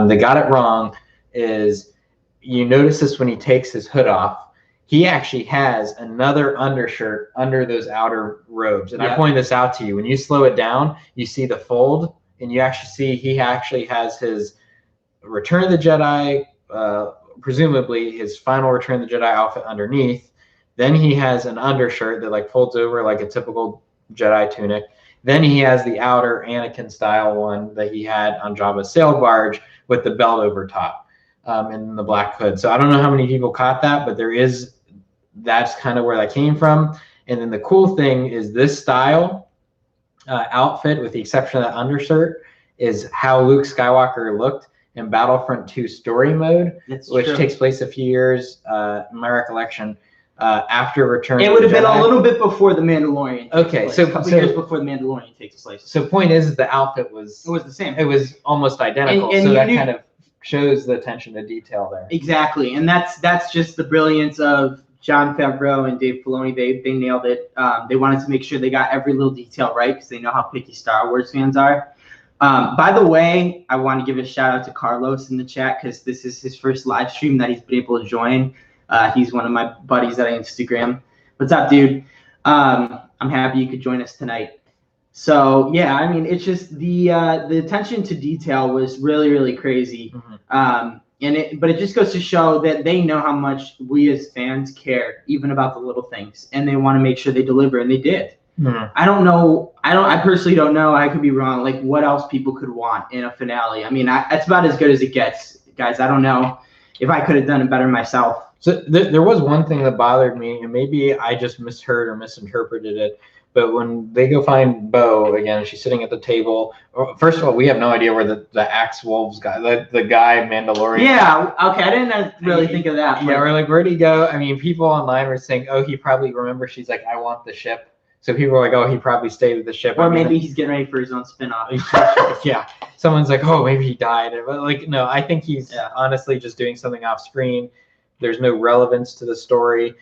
they got it wrong. Is you notice this when he takes his hood off, he actually has another undershirt under those outer robes. And I pointed this out to you. When you slow it down, you see the fold, and you actually see he actually has his Return of the Jedi, presumably his final Return of the Jedi outfit underneath. Then he has an undershirt that like folds over like a typical Jedi tunic. Then he has the outer Anakin style one that he had on Jabba's sail barge with the belt over top, and the black hood. So I don't know how many people caught that, but that's kind of where that came from. And then the cool thing is this style outfit, with the exception of that undershirt, is how Luke Skywalker looked in Battlefront 2 story mode, which takes place a few years, in my recollection, after Return. It would have been a little bit before The Mandalorian. Okay, so a couple years before The Mandalorian takes place. So point is the outfit was the same. It was almost identical. And so that kind of shows the attention to detail there. Exactly, and that's just the brilliance of Jon Favreau and Dave Filoni. They nailed it. They wanted to make sure they got every little detail right because they know how picky Star Wars fans are. By the way, I want to give a shout out to Carlos in the chat because this is his first live stream that he's been able to join. He's one of my buddies that I Instagram. What's up, dude? I'm happy you could join us tonight. So yeah, I mean, it's just the attention to detail was really, really crazy. Mm-hmm. But it just goes to show that they know how much we as fans care, even about the little things, and they want to make sure they deliver, and they did. Mm-hmm. I personally don't know. I could be wrong. Like what else people could want in a finale. I mean, that's about as good as it gets, guys. I don't know if I could have done it better myself. So there was one thing that bothered me, and maybe I just misheard or misinterpreted it. But when they go find Bo again, she's sitting at the table. First of all, we have no idea where the Axe Wolves guy, the guy Mandalorian. Yeah, okay, I didn't really think of that. Yeah, we're like, where'd he go? I mean, people online were saying, oh, he probably remembers. She's like, I want the ship. So people were like, oh, he probably stayed with the ship. Or maybe he's getting ready for his own spinoff. Yeah. Someone's like, oh, maybe he died. But like, no, I think he's honestly just doing something off screen. There's no relevance to the story.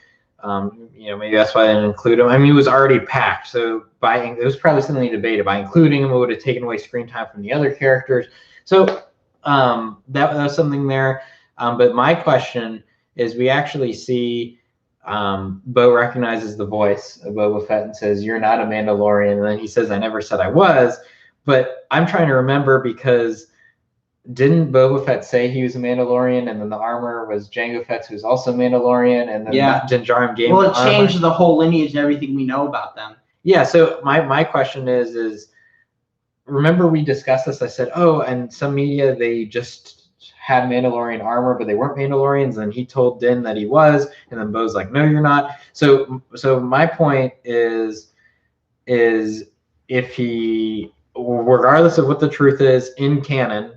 Maybe that's why they didn't include him. I mean, it was already packed. So it was probably something they debated. By including him, it would have taken away screen time from the other characters. So that was something there. But my question is, we actually see Bo recognizes the voice of Boba Fett and says, "You're not a Mandalorian." And then he says, "I never said I was." But I'm trying to remember, because didn't Boba Fett say he was a Mandalorian, and then the armor was Jango Fett's, who's also Mandalorian, and then Din Djarin gave him it changed the whole lineage and everything we know about them. Yeah. So my question is, remember we discussed this? I said, oh, and some media, they just had Mandalorian armor, but they weren't Mandalorians. And he told Din that he was, and then Bo's like, no, you're not. So my point is if he, regardless of what the truth is in canon,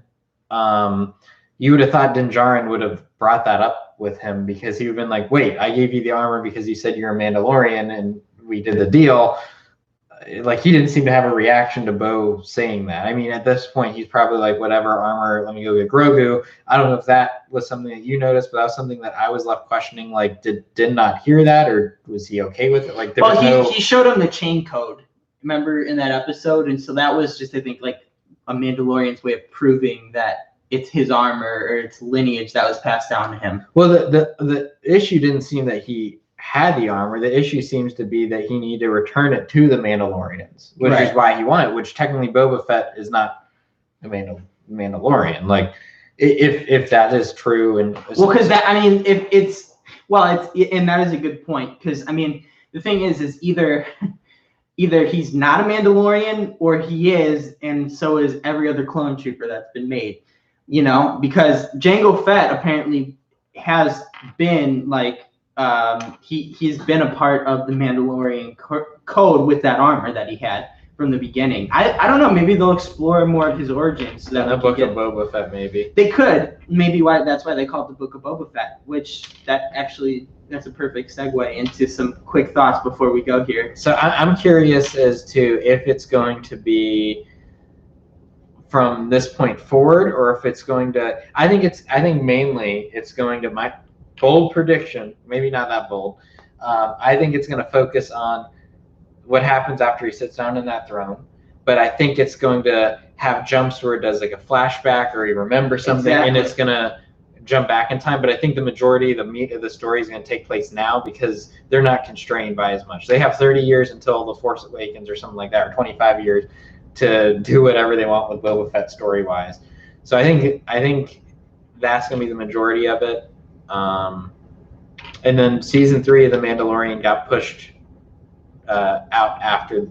you would have thought Din Djarin would have brought that up with him, because he would have been like, wait, I gave you the armor because you said you're a Mandalorian and we did the deal. Like, he didn't seem to have a reaction to Bo saying that. I mean, at this point, he's probably like, whatever, armor, let me go get Grogu. I don't know if that was something that you noticed, but that was something that I was left questioning. Like, did not hear that, or was he okay with it? Like, he showed him the chain code, remember, in that episode, and so that was just, I think, like a Mandalorian's way of proving that it's his armor or its lineage that was passed down to him. Well, the issue didn't seem that he had the armor. The issue seems to be that he needed to return it to the Mandalorians, which is why he wanted, which technically Boba Fett is not a Mandalorian. Like, if that is true, and because that, I mean, and that is a good point, because I mean, the thing is either he's not a Mandalorian or he is, and so is every other clone trooper that's been made. You know, because Jango Fett apparently has been like he's been a part of the Mandalorian code with that armor that he had from the beginning. I don't know. Maybe they'll explore more of his origins. So that the Book of Boba Fett, maybe they could. Maybe that's why they call it the Book of Boba Fett. Which that's a perfect segue into some quick thoughts before we go here. So I'm curious as to if it's going to be from this point forward, or if it's going to. I think mainly it's going to, my bold prediction, maybe not that bold. I think it's going to focus on what happens after he sits down in that throne, but I think it's going to have jumps where it does like a flashback or he remembers something, and it's going to jump back in time. But I think the majority, the meat of the story is going to take place now because they're not constrained by as much. They have 30 years until The Force Awakens or something like that, or 25 years to do whatever they want with Boba Fett story-wise. So I think that's going to be the majority of it. And then season 3 of The Mandalorian got pushed out after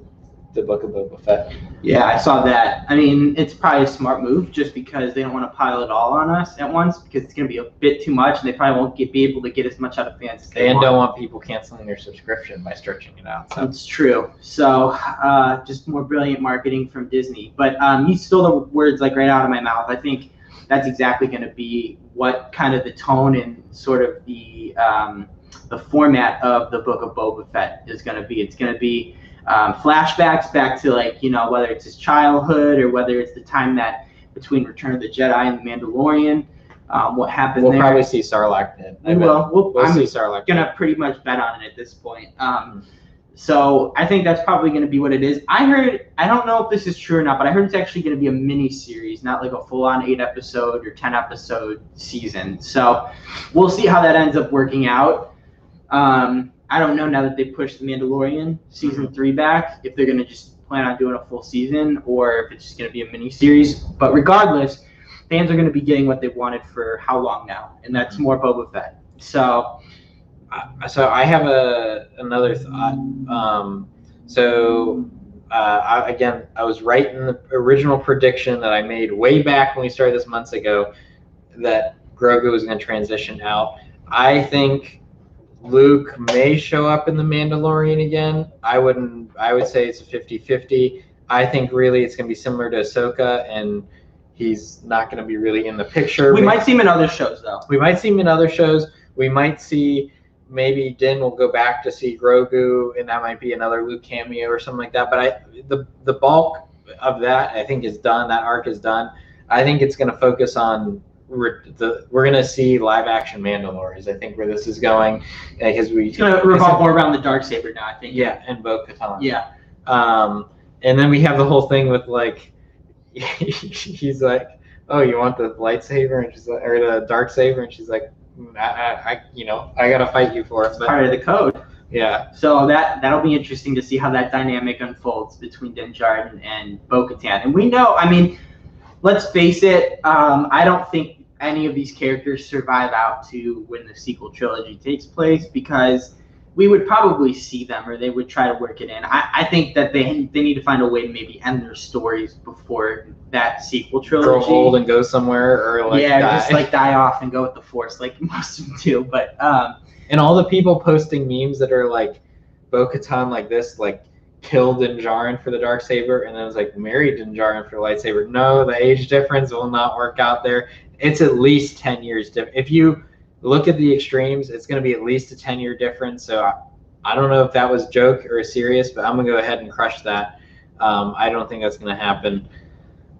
the Book of Boba Fett. Yeah, I saw that. I mean, it's probably a smart move just because they don't want to pile it all on us at once because it's going to be a bit too much and they probably won't be able to get as much out of fans as they want. Don't want people canceling their subscription by stretching it out. So. It's true. So just more brilliant marketing from Disney. But you stole the words like right out of my mouth. I think that's exactly going to be what kind of the tone and sort of the format of the Book of Boba Fett is going to be. It's going to be flashbacks back to, like, you know, whether it's his childhood or whether it's the time that between Return of the Jedi and the Mandalorian, what happened there. We'll probably see Sarlacc dead. We'll see Sarlacc dead. Gonna pretty much bet on it at this point. So I think that's probably going to be what it is. I don't know if this is true or not, but I heard it's actually going to be a mini series, not like a full-on 8-episode or 10-episode season. So we'll see how that ends up working out. I don't know now that they pushed The Mandalorian season 3 back, if they're going to just plan on doing a full season or if it's just going to be a mini series. But regardless, fans are going to be getting what they wanted for how long now, and that's more Boba Fett. So I have another thought. I was right in the original prediction that I made way back when we started this months ago that Grogu was going to transition out. I think Luke may show up in The Mandalorian again. I would say it's a 50-50. I think really it's going to be similar to Ahsoka, and he's not going to be really in the picture. We might see him in other shows, though. We might see him in other shows. We might see, maybe Din will go back to see Grogu, and that might be another Luke cameo or something like that. But the bulk of that, I think, is done. That arc is done. I think it's going to focus on we're going to see live action Mandalorians. I think where this is going, because it's going to revolve more around the Darksaber now, I think. Yeah, and Bo-Katan. Yeah. And then we have the whole thing with, like, he's like, "Oh, you want the lightsaber?" And she's like, or the Darksaber, and she's like, I gotta fight you for it. But part of the code. Yeah. So that'll be interesting to see how that dynamic unfolds between Din Djarin and Bo-Katan. And we know, I mean, let's face it, I don't think any of these characters survive out to when the sequel trilogy takes place because we would probably see them or they would try to work it in. I think that they need to find a way to maybe end their stories before that sequel trilogy. Grow old and go somewhere, or like just like die off and go with the Force like most of them do. But and all the people posting memes that are like Bo-Katan like this, like killed Din Djarin for the Darksaber, and then it was like married Din Djarin for the lightsaber. No, the age difference will not work out there. It's at least 10 years different. If you look at the extremes, it's going to be at least a 10-year difference. So I don't know if that was a joke or serious, but I'm going to go ahead and crush that. I don't think that's going to happen.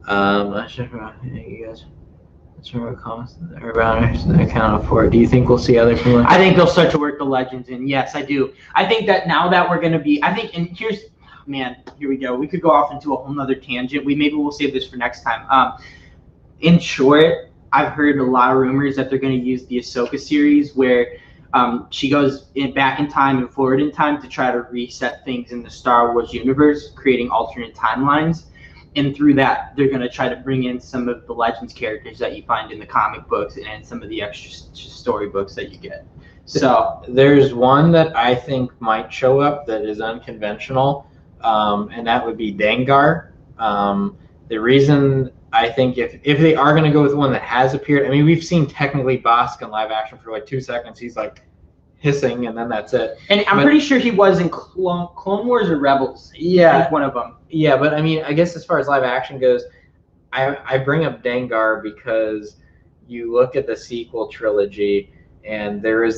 I should you guys. Let's remember comments around our account for it. Do you think we'll see other people? I think they'll start to work the legends in. Yes, I do. I think that now that we're going to be, and here we go. We could go off into a whole nother tangent. Maybe we'll save this for next time. In short, I've heard a lot of rumors that they're going to use the Ahsoka series where she goes back in time and forward in time to try to reset things in the Star Wars universe, creating alternate timelines. And through that, they're going to try to bring in some of the Legends characters that you find in the comic books and some of the extra storybooks that you get. So there's one that I think might show up that is unconventional, and that would be Dengar. The reason I think if they are going to go with one that has appeared, I mean, we've seen technically Bosk in live action for like 2 seconds. He's like hissing, and then that's it. And I'm pretty sure he was in Clone Wars or Rebels. Yeah, I think one of them. Yeah, but I mean, I guess as far as live action goes, I bring up Dengar because you look at the sequel trilogy, and you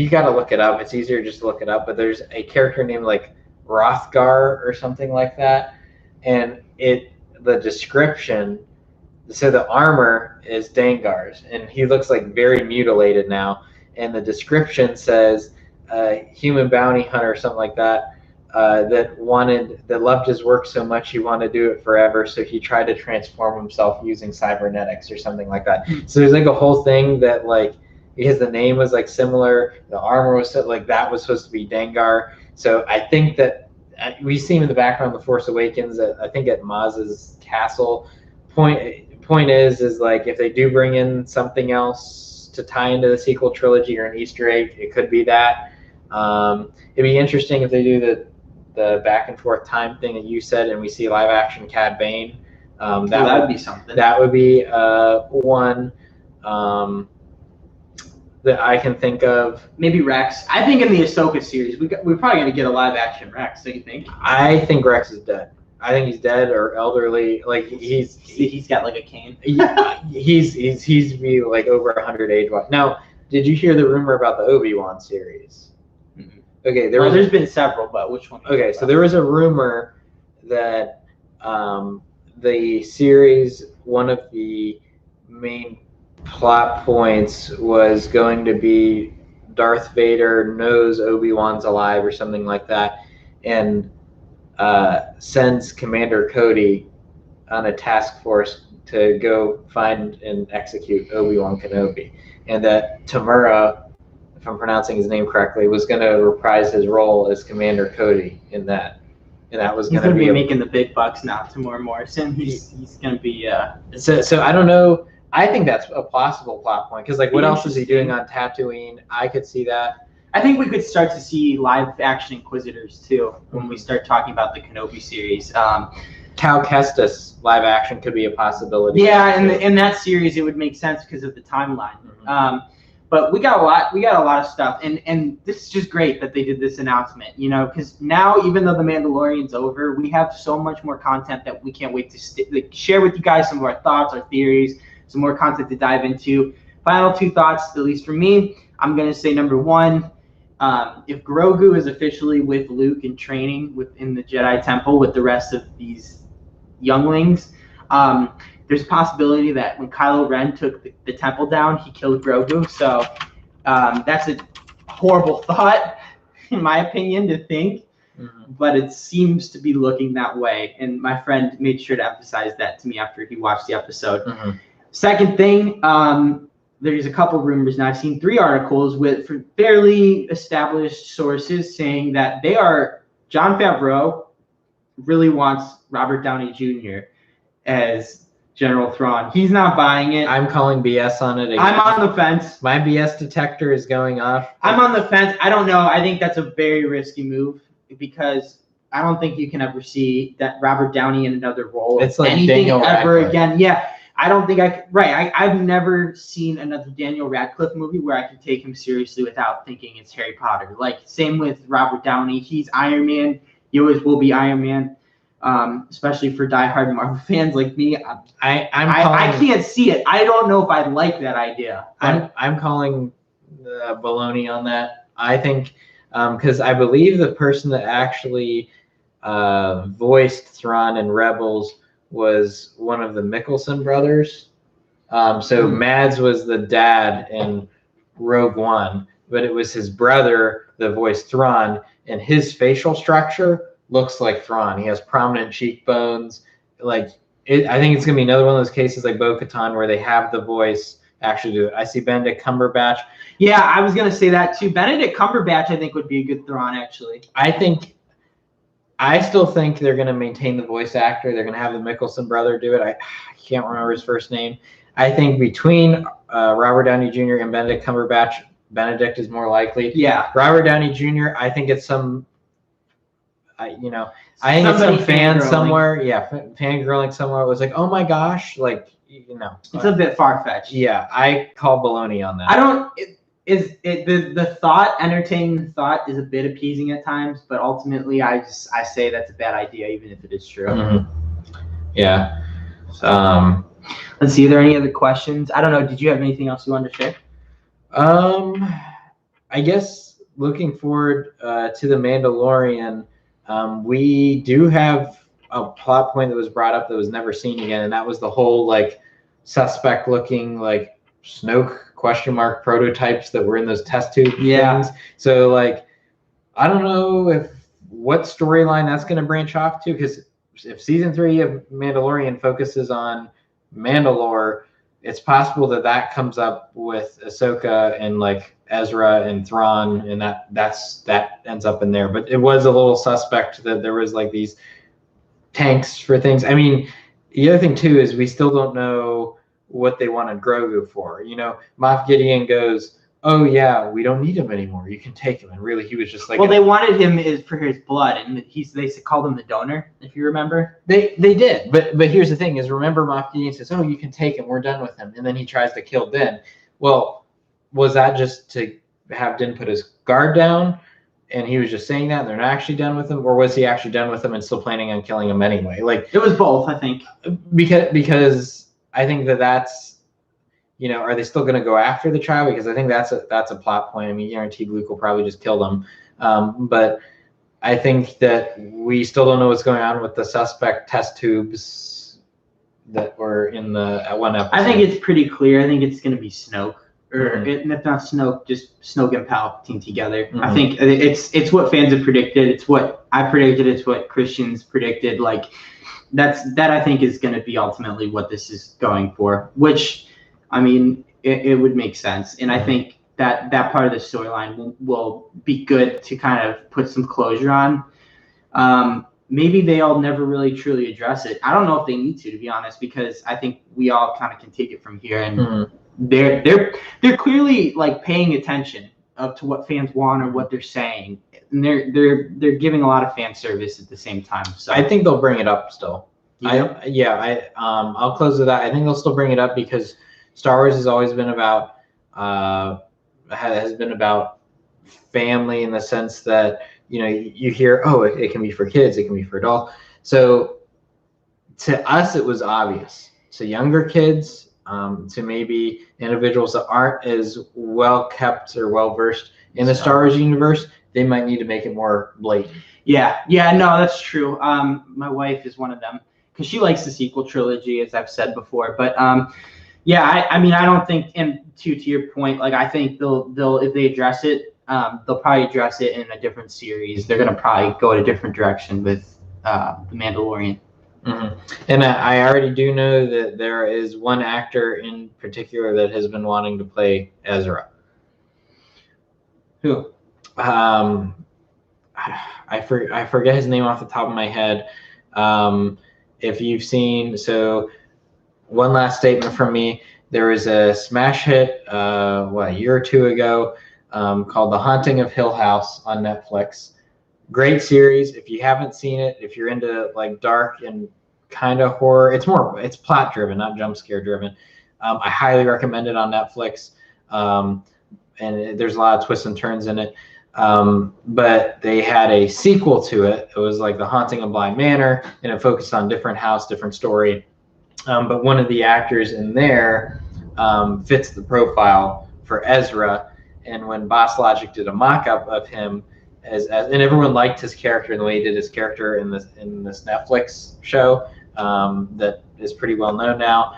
got to look it up. It's easier just to look it up, but there's a character named like Rothgar or something like that, and the description. So the armor is Dengar's, and he looks like very mutilated now. And the description says, "Human bounty hunter," or something like that. That loved his work so much he wanted to do it forever, so he tried to transform himself using cybernetics or something like that. So there's like a whole thing that like because the name was like similar, the armor was like that was supposed to be Dengar. So I think that we see him in the background of The Force Awakens. I think at Maz's castle. Point is like if they do bring in something else to tie into the sequel trilogy or an Easter egg, it could be that. It'd be interesting if they do the back and forth time thing that you said, and we see live action Cad Bane. That would be something. That would be one that I can think of. Maybe Rex. I think in the Ahsoka series, we're probably gonna get a live action Rex. Don't you think? I think Rex is dead. I think he's dead or elderly. Like he's got like a cane. he's be like over 100 age. Now, did you hear the rumor about the Obi-Wan series? Mm-hmm. Okay, there's been several, but which one? Okay, so there was a rumor that the series, one of the main plot points was going to be Darth Vader knows Obi-Wan's alive or something like that, and sends Commander Cody on a task force to go find and execute Obi-Wan Kenobi. And that Tamura, if I'm pronouncing his name correctly, was going to reprise his role as Commander Cody in that. And that was going to be making the big bucks now, Tamura Morrison. He's going to be... So I don't know. I think that's a possible plot point. Because like, what else is he doing on Tatooine? I could see that. I think we could start to see live action Inquisitors too when we start talking about the Kenobi series. Cal Kestis live action could be a possibility. Yeah, and in that series it would make sense because of the timeline. Mm-hmm. But we got a lot of stuff, and this is just great that they did this announcement. You know, because now even though the Mandalorian's over, we have so much more content that we can't wait to share with you guys some of our thoughts, our theories, some more content to dive into. Final 2 thoughts, at least for me. I'm gonna say number 1. If Grogu is officially with Luke in training within the Jedi Temple with the rest of these younglings, there's a possibility that when Kylo Ren took the temple down, he killed Grogu. So that's a horrible thought, in my opinion, to think. Mm-hmm. But it seems to be looking that way. And my friend made sure to emphasize that to me after he watched the episode. Mm-hmm. Second thing, there's a couple rumors now. I've seen 3 articles with fairly established sources saying that Jon Favreau really wants Robert Downey Jr. as General Thrawn. He's not buying it. I'm calling BS on it again. I'm on the fence. My BS detector is going off. I'm on the fence. I don't know. I think that's a very risky move because I don't think you can ever see that Robert Downey in another role. It's like anything Daniel ever Radcliffe. Again. Yeah. I don't think I could. Right. I've never seen another Daniel Radcliffe movie where I can take him seriously without thinking it's Harry Potter. Like, same with Robert Downey. He's Iron Man. He always will be Iron Man, especially for diehard Marvel fans like me. I can't see it. I don't know if I like that idea. I'm calling baloney on that. I think because I believe the person that actually voiced Thrawn in Rebels was one of the Mikkelsen brothers. Mads was the dad in Rogue One, but it was his brother that voiced Thrawn, and his facial structure looks like Thrawn. He has prominent cheekbones. I think it's going to be another one of those cases like Bo-Katan where they have the voice actually do it. I see Benedict Cumberbatch. Yeah, I was going to say that too. Benedict Cumberbatch, I think, would be a good Thrawn, actually. I still think they're going to maintain the voice actor. They're going to have the Mikkelsen brother do it. I can't remember his first name. I think between Robert Downey Jr. and Benedict Cumberbatch, Benedict is more likely. Yeah. Robert Downey Jr., I think it's some, I think it's some fan fangirling. somewhere, fangirling somewhere was like, oh my gosh, like, It's a bit far-fetched. Yeah, I call baloney on that. I don't. The thought, entertaining the thought, is a bit appeasing at times, but ultimately, I say that's a bad idea, even if it is true. Mm-hmm. Yeah. Let's see. Are there any other questions? I don't know. Did you have anything else you wanted to share? I guess looking forward to the Mandalorian, we do have a plot point that was brought up that was never seen again, and that was the whole like suspect-looking like Snoke prototypes that were in those test tube things. So like, I don't know what storyline that's going to branch off to, because if season 3 of Mandalorian focuses on Mandalore, it's possible that comes up with Ahsoka and like Ezra and Thrawn, and that ends up in there. But it was a little suspect that there was like these tanks for things. I mean, the other thing too is we still don't know what they wanted Grogu for. Moff Gideon goes, oh yeah, we don't need him anymore. You can take him. And really, he was just like, well, they wanted him for his blood, and they called him the donor, if you remember. They did, but here's the thing: is remember Moff Gideon says, oh, you can take him. We're done with him, and then he tries to kill Din. Well, was that just to have Din put his guard down, and he was just saying that, and they're not actually done with him, or was he actually done with him and still planning on killing him anyway? Like, it was both, I think. Because I think that's, are they still going to go after the child? Because I think that's a plot point. I mean, guaranteed Luke will probably just kill them. But I think that we still don't know what's going on with the suspect test tubes that were in the one episode. I think it's pretty clear. I think it's going to be Snoke. Or if not Snoke, just Snoke and Palpatine together. Mm-hmm. I think it's what fans have predicted. It's what I predicted. It's what Christians predicted. Like, that I think is going to be ultimately what this is going for, which, I mean, it would make sense. And I think that part of the storyline will be good to kind of put some closure on. Maybe they'll never really truly address it. I don't know if they need to be honest, because I think we all kind of can take it from here. And they're clearly like paying attention to what fans want or what they're saying. And they're giving a lot of fan service at the same time. So I think they'll bring it up still. I'll close with that. I think they'll still bring it up because Star Wars has always been about family, in the sense that you hear, oh, it can be for kids, it can be for adults. So to us, it was obvious. To younger kids, to maybe individuals that aren't as well kept or well versed in the Star Wars universe, they might need to make it more blatant. Yeah, no, that's true. My wife is one of them because she likes the sequel trilogy, as I've said before. But yeah, I mean, I don't think, and to your point, like I think they'll if they address it, they'll probably address it in a different series. They're gonna probably go in a different direction with the Mandalorian. Mm-hmm. And I already do know that there is one actor in particular that has been wanting to play Ezra. Who? I forget his name off the top of my head. If you've seen, so one last statement from me. There was a smash hit a year or two ago called The Haunting of Hill House on Netflix. Great series. If you haven't seen it, if you're into like dark and kind of horror, it's plot driven, not jump scare driven. I highly recommend it on Netflix. And there's a lot of twists and turns in it. But they had a sequel to it. It was like The Haunting of Bly Manor, and it focused on different house, different story. But one of the actors in there fits the profile for Ezra. And when Boss Logic did a mock-up of him, and everyone liked his character and the way he did his character in this Netflix show that is pretty well known now.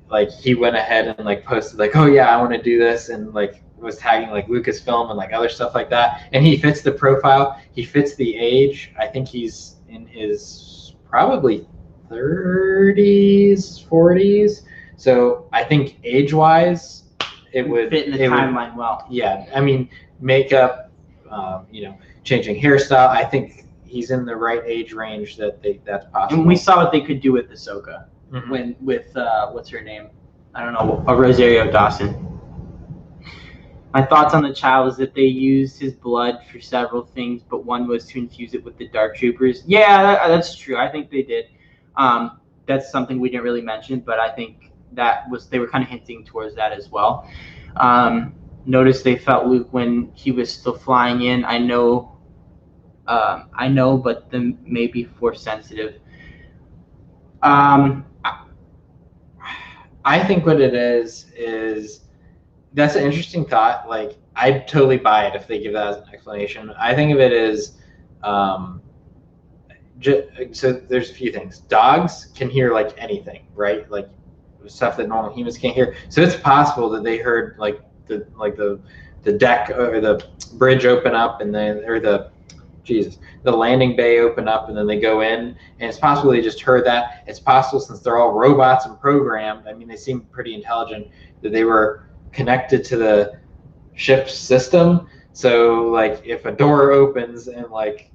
Like he went ahead and like posted like, oh yeah, I want to do this, and like was tagging like Lucasfilm and like other stuff like that. And he fits the profile. He fits the age. I think he's in his probably 30s, 40s. So I think age-wise, it would fit in the timeline well. Yeah, I mean, makeup, changing hairstyle. I think he's in the right age range that's possible. And we saw what they could do with Ahsoka with what's her name? I don't know, Rosario Dawson. My thoughts on the child is that they used his blood for several things, but one was to infuse it with the Dark Troopers. Yeah, that's true. I think they did. That's something we didn't really mention, but I think they were kind of hinting towards that as well. Notice they felt Luke when he was still flying in. I know, but then maybe Force sensitive. I think what it is that's an interesting thought. Like, I'd totally buy it if they give that as an explanation. I think of it as, so there's a few things. Dogs can hear like anything, right? Like stuff that normal humans can't hear. So it's possible that they heard like the deck or the bridge open up and then the landing bay open up and then they go in, and it's possible they just heard that. It's possible, since they're all robots and programmed, I mean, they seem pretty intelligent, that they were connected to the ship's system. So like if a door opens and like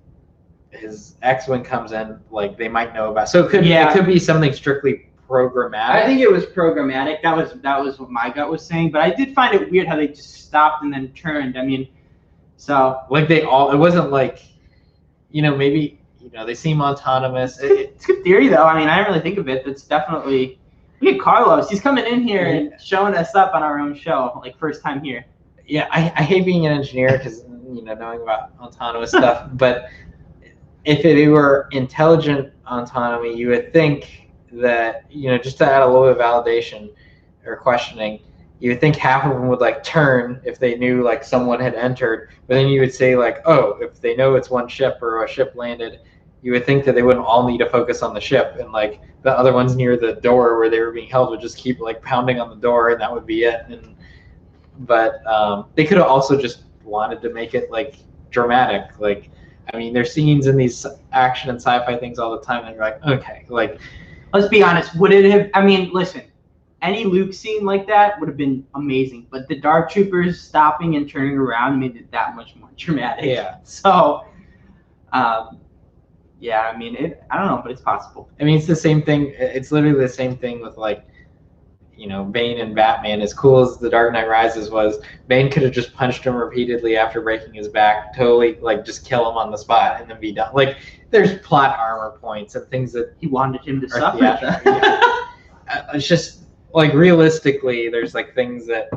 his X-Wing comes in, like they might know about. So it could be something strictly programmatic. I think it was programmatic. That was what my gut was saying. But I did find it weird how they just stopped and then turned. I mean, so like it wasn't like, maybe they seem autonomous. It's a good theory though. I mean, I didn't really think of it. That's definitely. Look at Carlos. He's coming in here and showing us up on our own show, like first time here. Yeah, I hate being an engineer because knowing about autonomous stuff, but if it were intelligent autonomy, you would think that, just to add a little bit of validation or questioning, you would think half of them would like turn if they knew like someone had entered, but then you would say like, oh, if they know it's one ship or a ship landed, you would think that they wouldn't all need to focus on the ship, and like the other ones near the door where they were being held would just keep like pounding on the door, and that would be it. But they could have also just wanted to make it like dramatic. Like, I mean, there's scenes in these action and sci-fi things all the time, and you're like, okay, like, let's be honest. Would it have? I mean, listen, any Luke scene like that would have been amazing, but the Dark Troopers stopping and turning around made it that much more dramatic. Yeah. So, yeah, I mean, I don't know, but it's possible. I mean, it's the same thing. It's literally the same thing with like, Bane and Batman. As cool as The Dark Knight Rises was, Bane could have just punched him repeatedly after breaking his back, totally like just kill him on the spot and then be done. Like, there's plot armor points and things that he wanted him to suffer. It's just like, realistically, there's like things that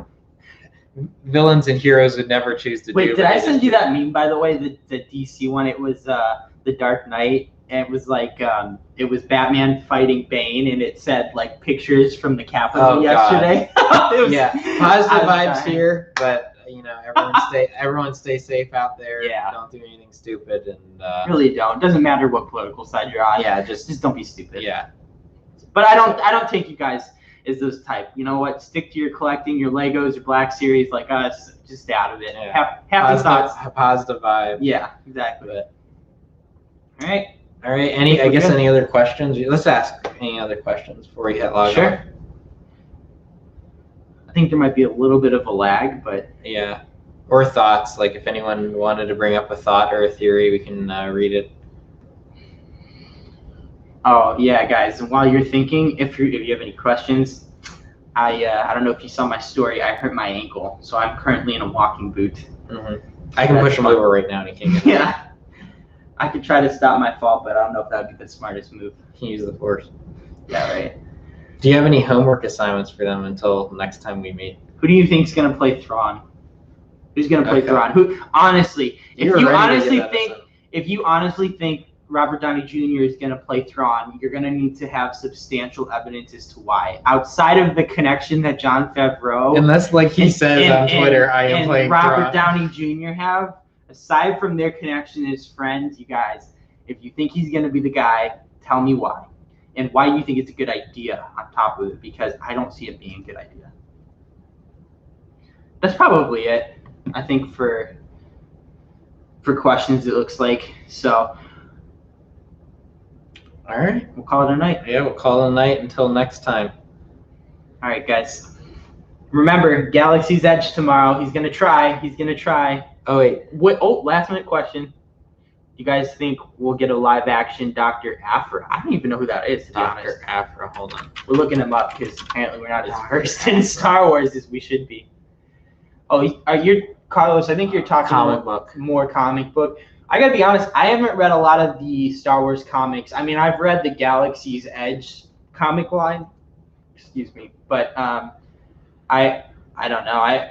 villains and heroes would never choose to do. Wait, did I send you that meme, by the way? The DC one. It was The Dark Knight. And it was like it was Batman fighting Bane, and it said like pictures from the Capitol yesterday. Positive vibes here, but everyone stay safe out there. Yeah, don't do anything stupid, and really don't. Doesn't matter what political side you're on. Yeah, just don't be stupid. Yeah. But I don't take you guys as those type. You know what? Stick to your collecting, your Legos, your Black Series, like us. Just stay out of it. Yeah. Happy thoughts. Positive vibe. Yeah, exactly. But, all right. Any other questions? Let's ask any other questions before we hit log Sure. I think there might be a little bit of a lag, but yeah. Or thoughts. Like if anyone wanted to bring up a thought or a theory, we can read it. Oh yeah, guys. And while you're thinking, if you have any questions, I don't know if you saw my story. I hurt my ankle, so I'm currently in a walking boot. Mm-hmm. I can push him over right now, and he can't get it. Yeah. I could try to stop my fall, but I don't know if that would be the smartest move. You can use the force. Yeah, right. Do you have any homework assignments for them until next time we meet? Who do you think is going to play Thrawn? Who's going to play Thrawn? Who? Honestly, if you honestly think Robert Downey Jr. is going to play Thrawn, you're going to need to have substantial evidence as to why. Outside of the connection that Jon Favreau, unless like he says on Twitter, I am playing Robert Thrawn. Downey Jr. have. Aside from their connection as friends, you guys, if you think he's going to be the guy, tell me why. And why you think it's a good idea on top of it, because I don't see it being a good idea. That's probably it, I think, for questions, it looks like. So, all right. We'll call it a night. Yeah, we'll call it a night until next time. All right, guys. Remember, Galaxy's Edge tomorrow. He's going to try. Oh, wait. Last minute question. You guys think we'll get a live action Dr. Aphra? I don't even know who that is, to be honest. Dr. Aphra, hold on. We're looking him up because apparently we're not as versed in Star Wars as we should be. Oh, are you Carlos? I think you're talking Comic book. more comic book. I gotta be honest, I haven't read a lot of the Star Wars comics. I mean, I've read the Galaxy's Edge comic line. Excuse me, but I don't know. I'll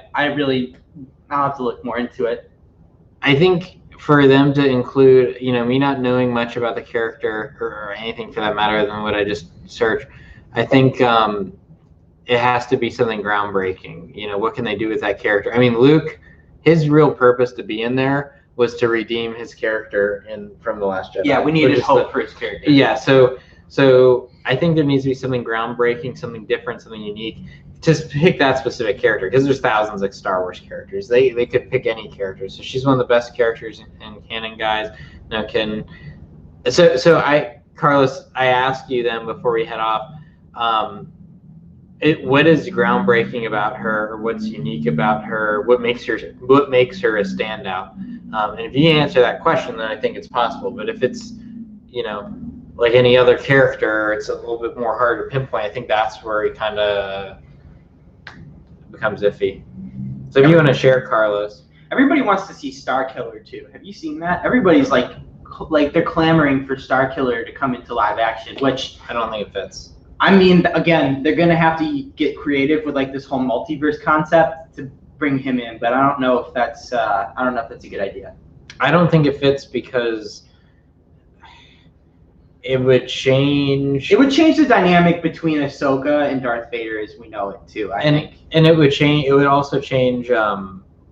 have to look more into it. I think for them to include, me not knowing much about the character or anything for that matter than what I just searched, I think it has to be something groundbreaking. What can they do with that character? I mean, Luke, his real purpose to be in there was to redeem his character from The Last Jedi. Yeah, we needed hope for his character. Yeah, so I think there needs to be something groundbreaking, something different, something unique. Just pick that specific character, because there's thousands of Star Wars characters. They could pick any character. So she's one of the best characters in canon, guys. Now Carlos, I asked you then before we head off, what is groundbreaking about her, or what's unique about her? What makes her a standout? And if you answer that question, then I think it's possible. But if it's, like any other character, it's a little bit more hard to pinpoint. I think that's where he kind of becomes iffy. So if you want to share, Carlos. Everybody wants to see Starkiller too. Have you seen that? Everybody's like they're clamoring for Starkiller to come into live action, which I don't think it fits. I mean, again, they're gonna have to get creative with like this whole multiverse concept to bring him in, but I don't know if that's a good idea. I don't think it fits because it would change. It would change the dynamic between Ahsoka and Darth Vader as we know it too. I think. And it would change. It would also change,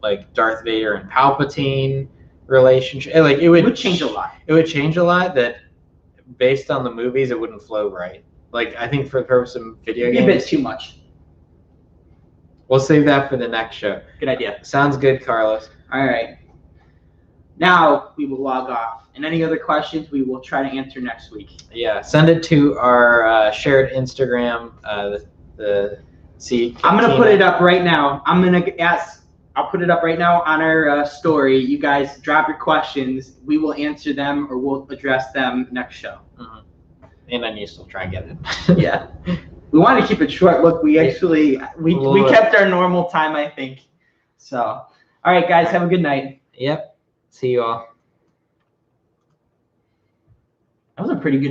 like Darth Vader and Palpatine relationship. Like it would change a lot. It would change a lot. That based on the movies, it wouldn't flow right. Like I think for the purpose of video games, a bit too much. We'll save that for the next show. Good idea. Sounds good, Carlos. All right. Now we will log off. And any other questions, we will try to answer next week. Yeah, send it to our shared Instagram. I'm gonna put it up right now. I'll put it up right now on our story. You guys drop your questions. We will answer them, or we'll address them next show. Mm-hmm. And then you still try and get it. Yeah. We want to keep it short. Look, we kept our normal time, I think. So, all right, guys, have a good night. Yep. See you all. That was a pretty good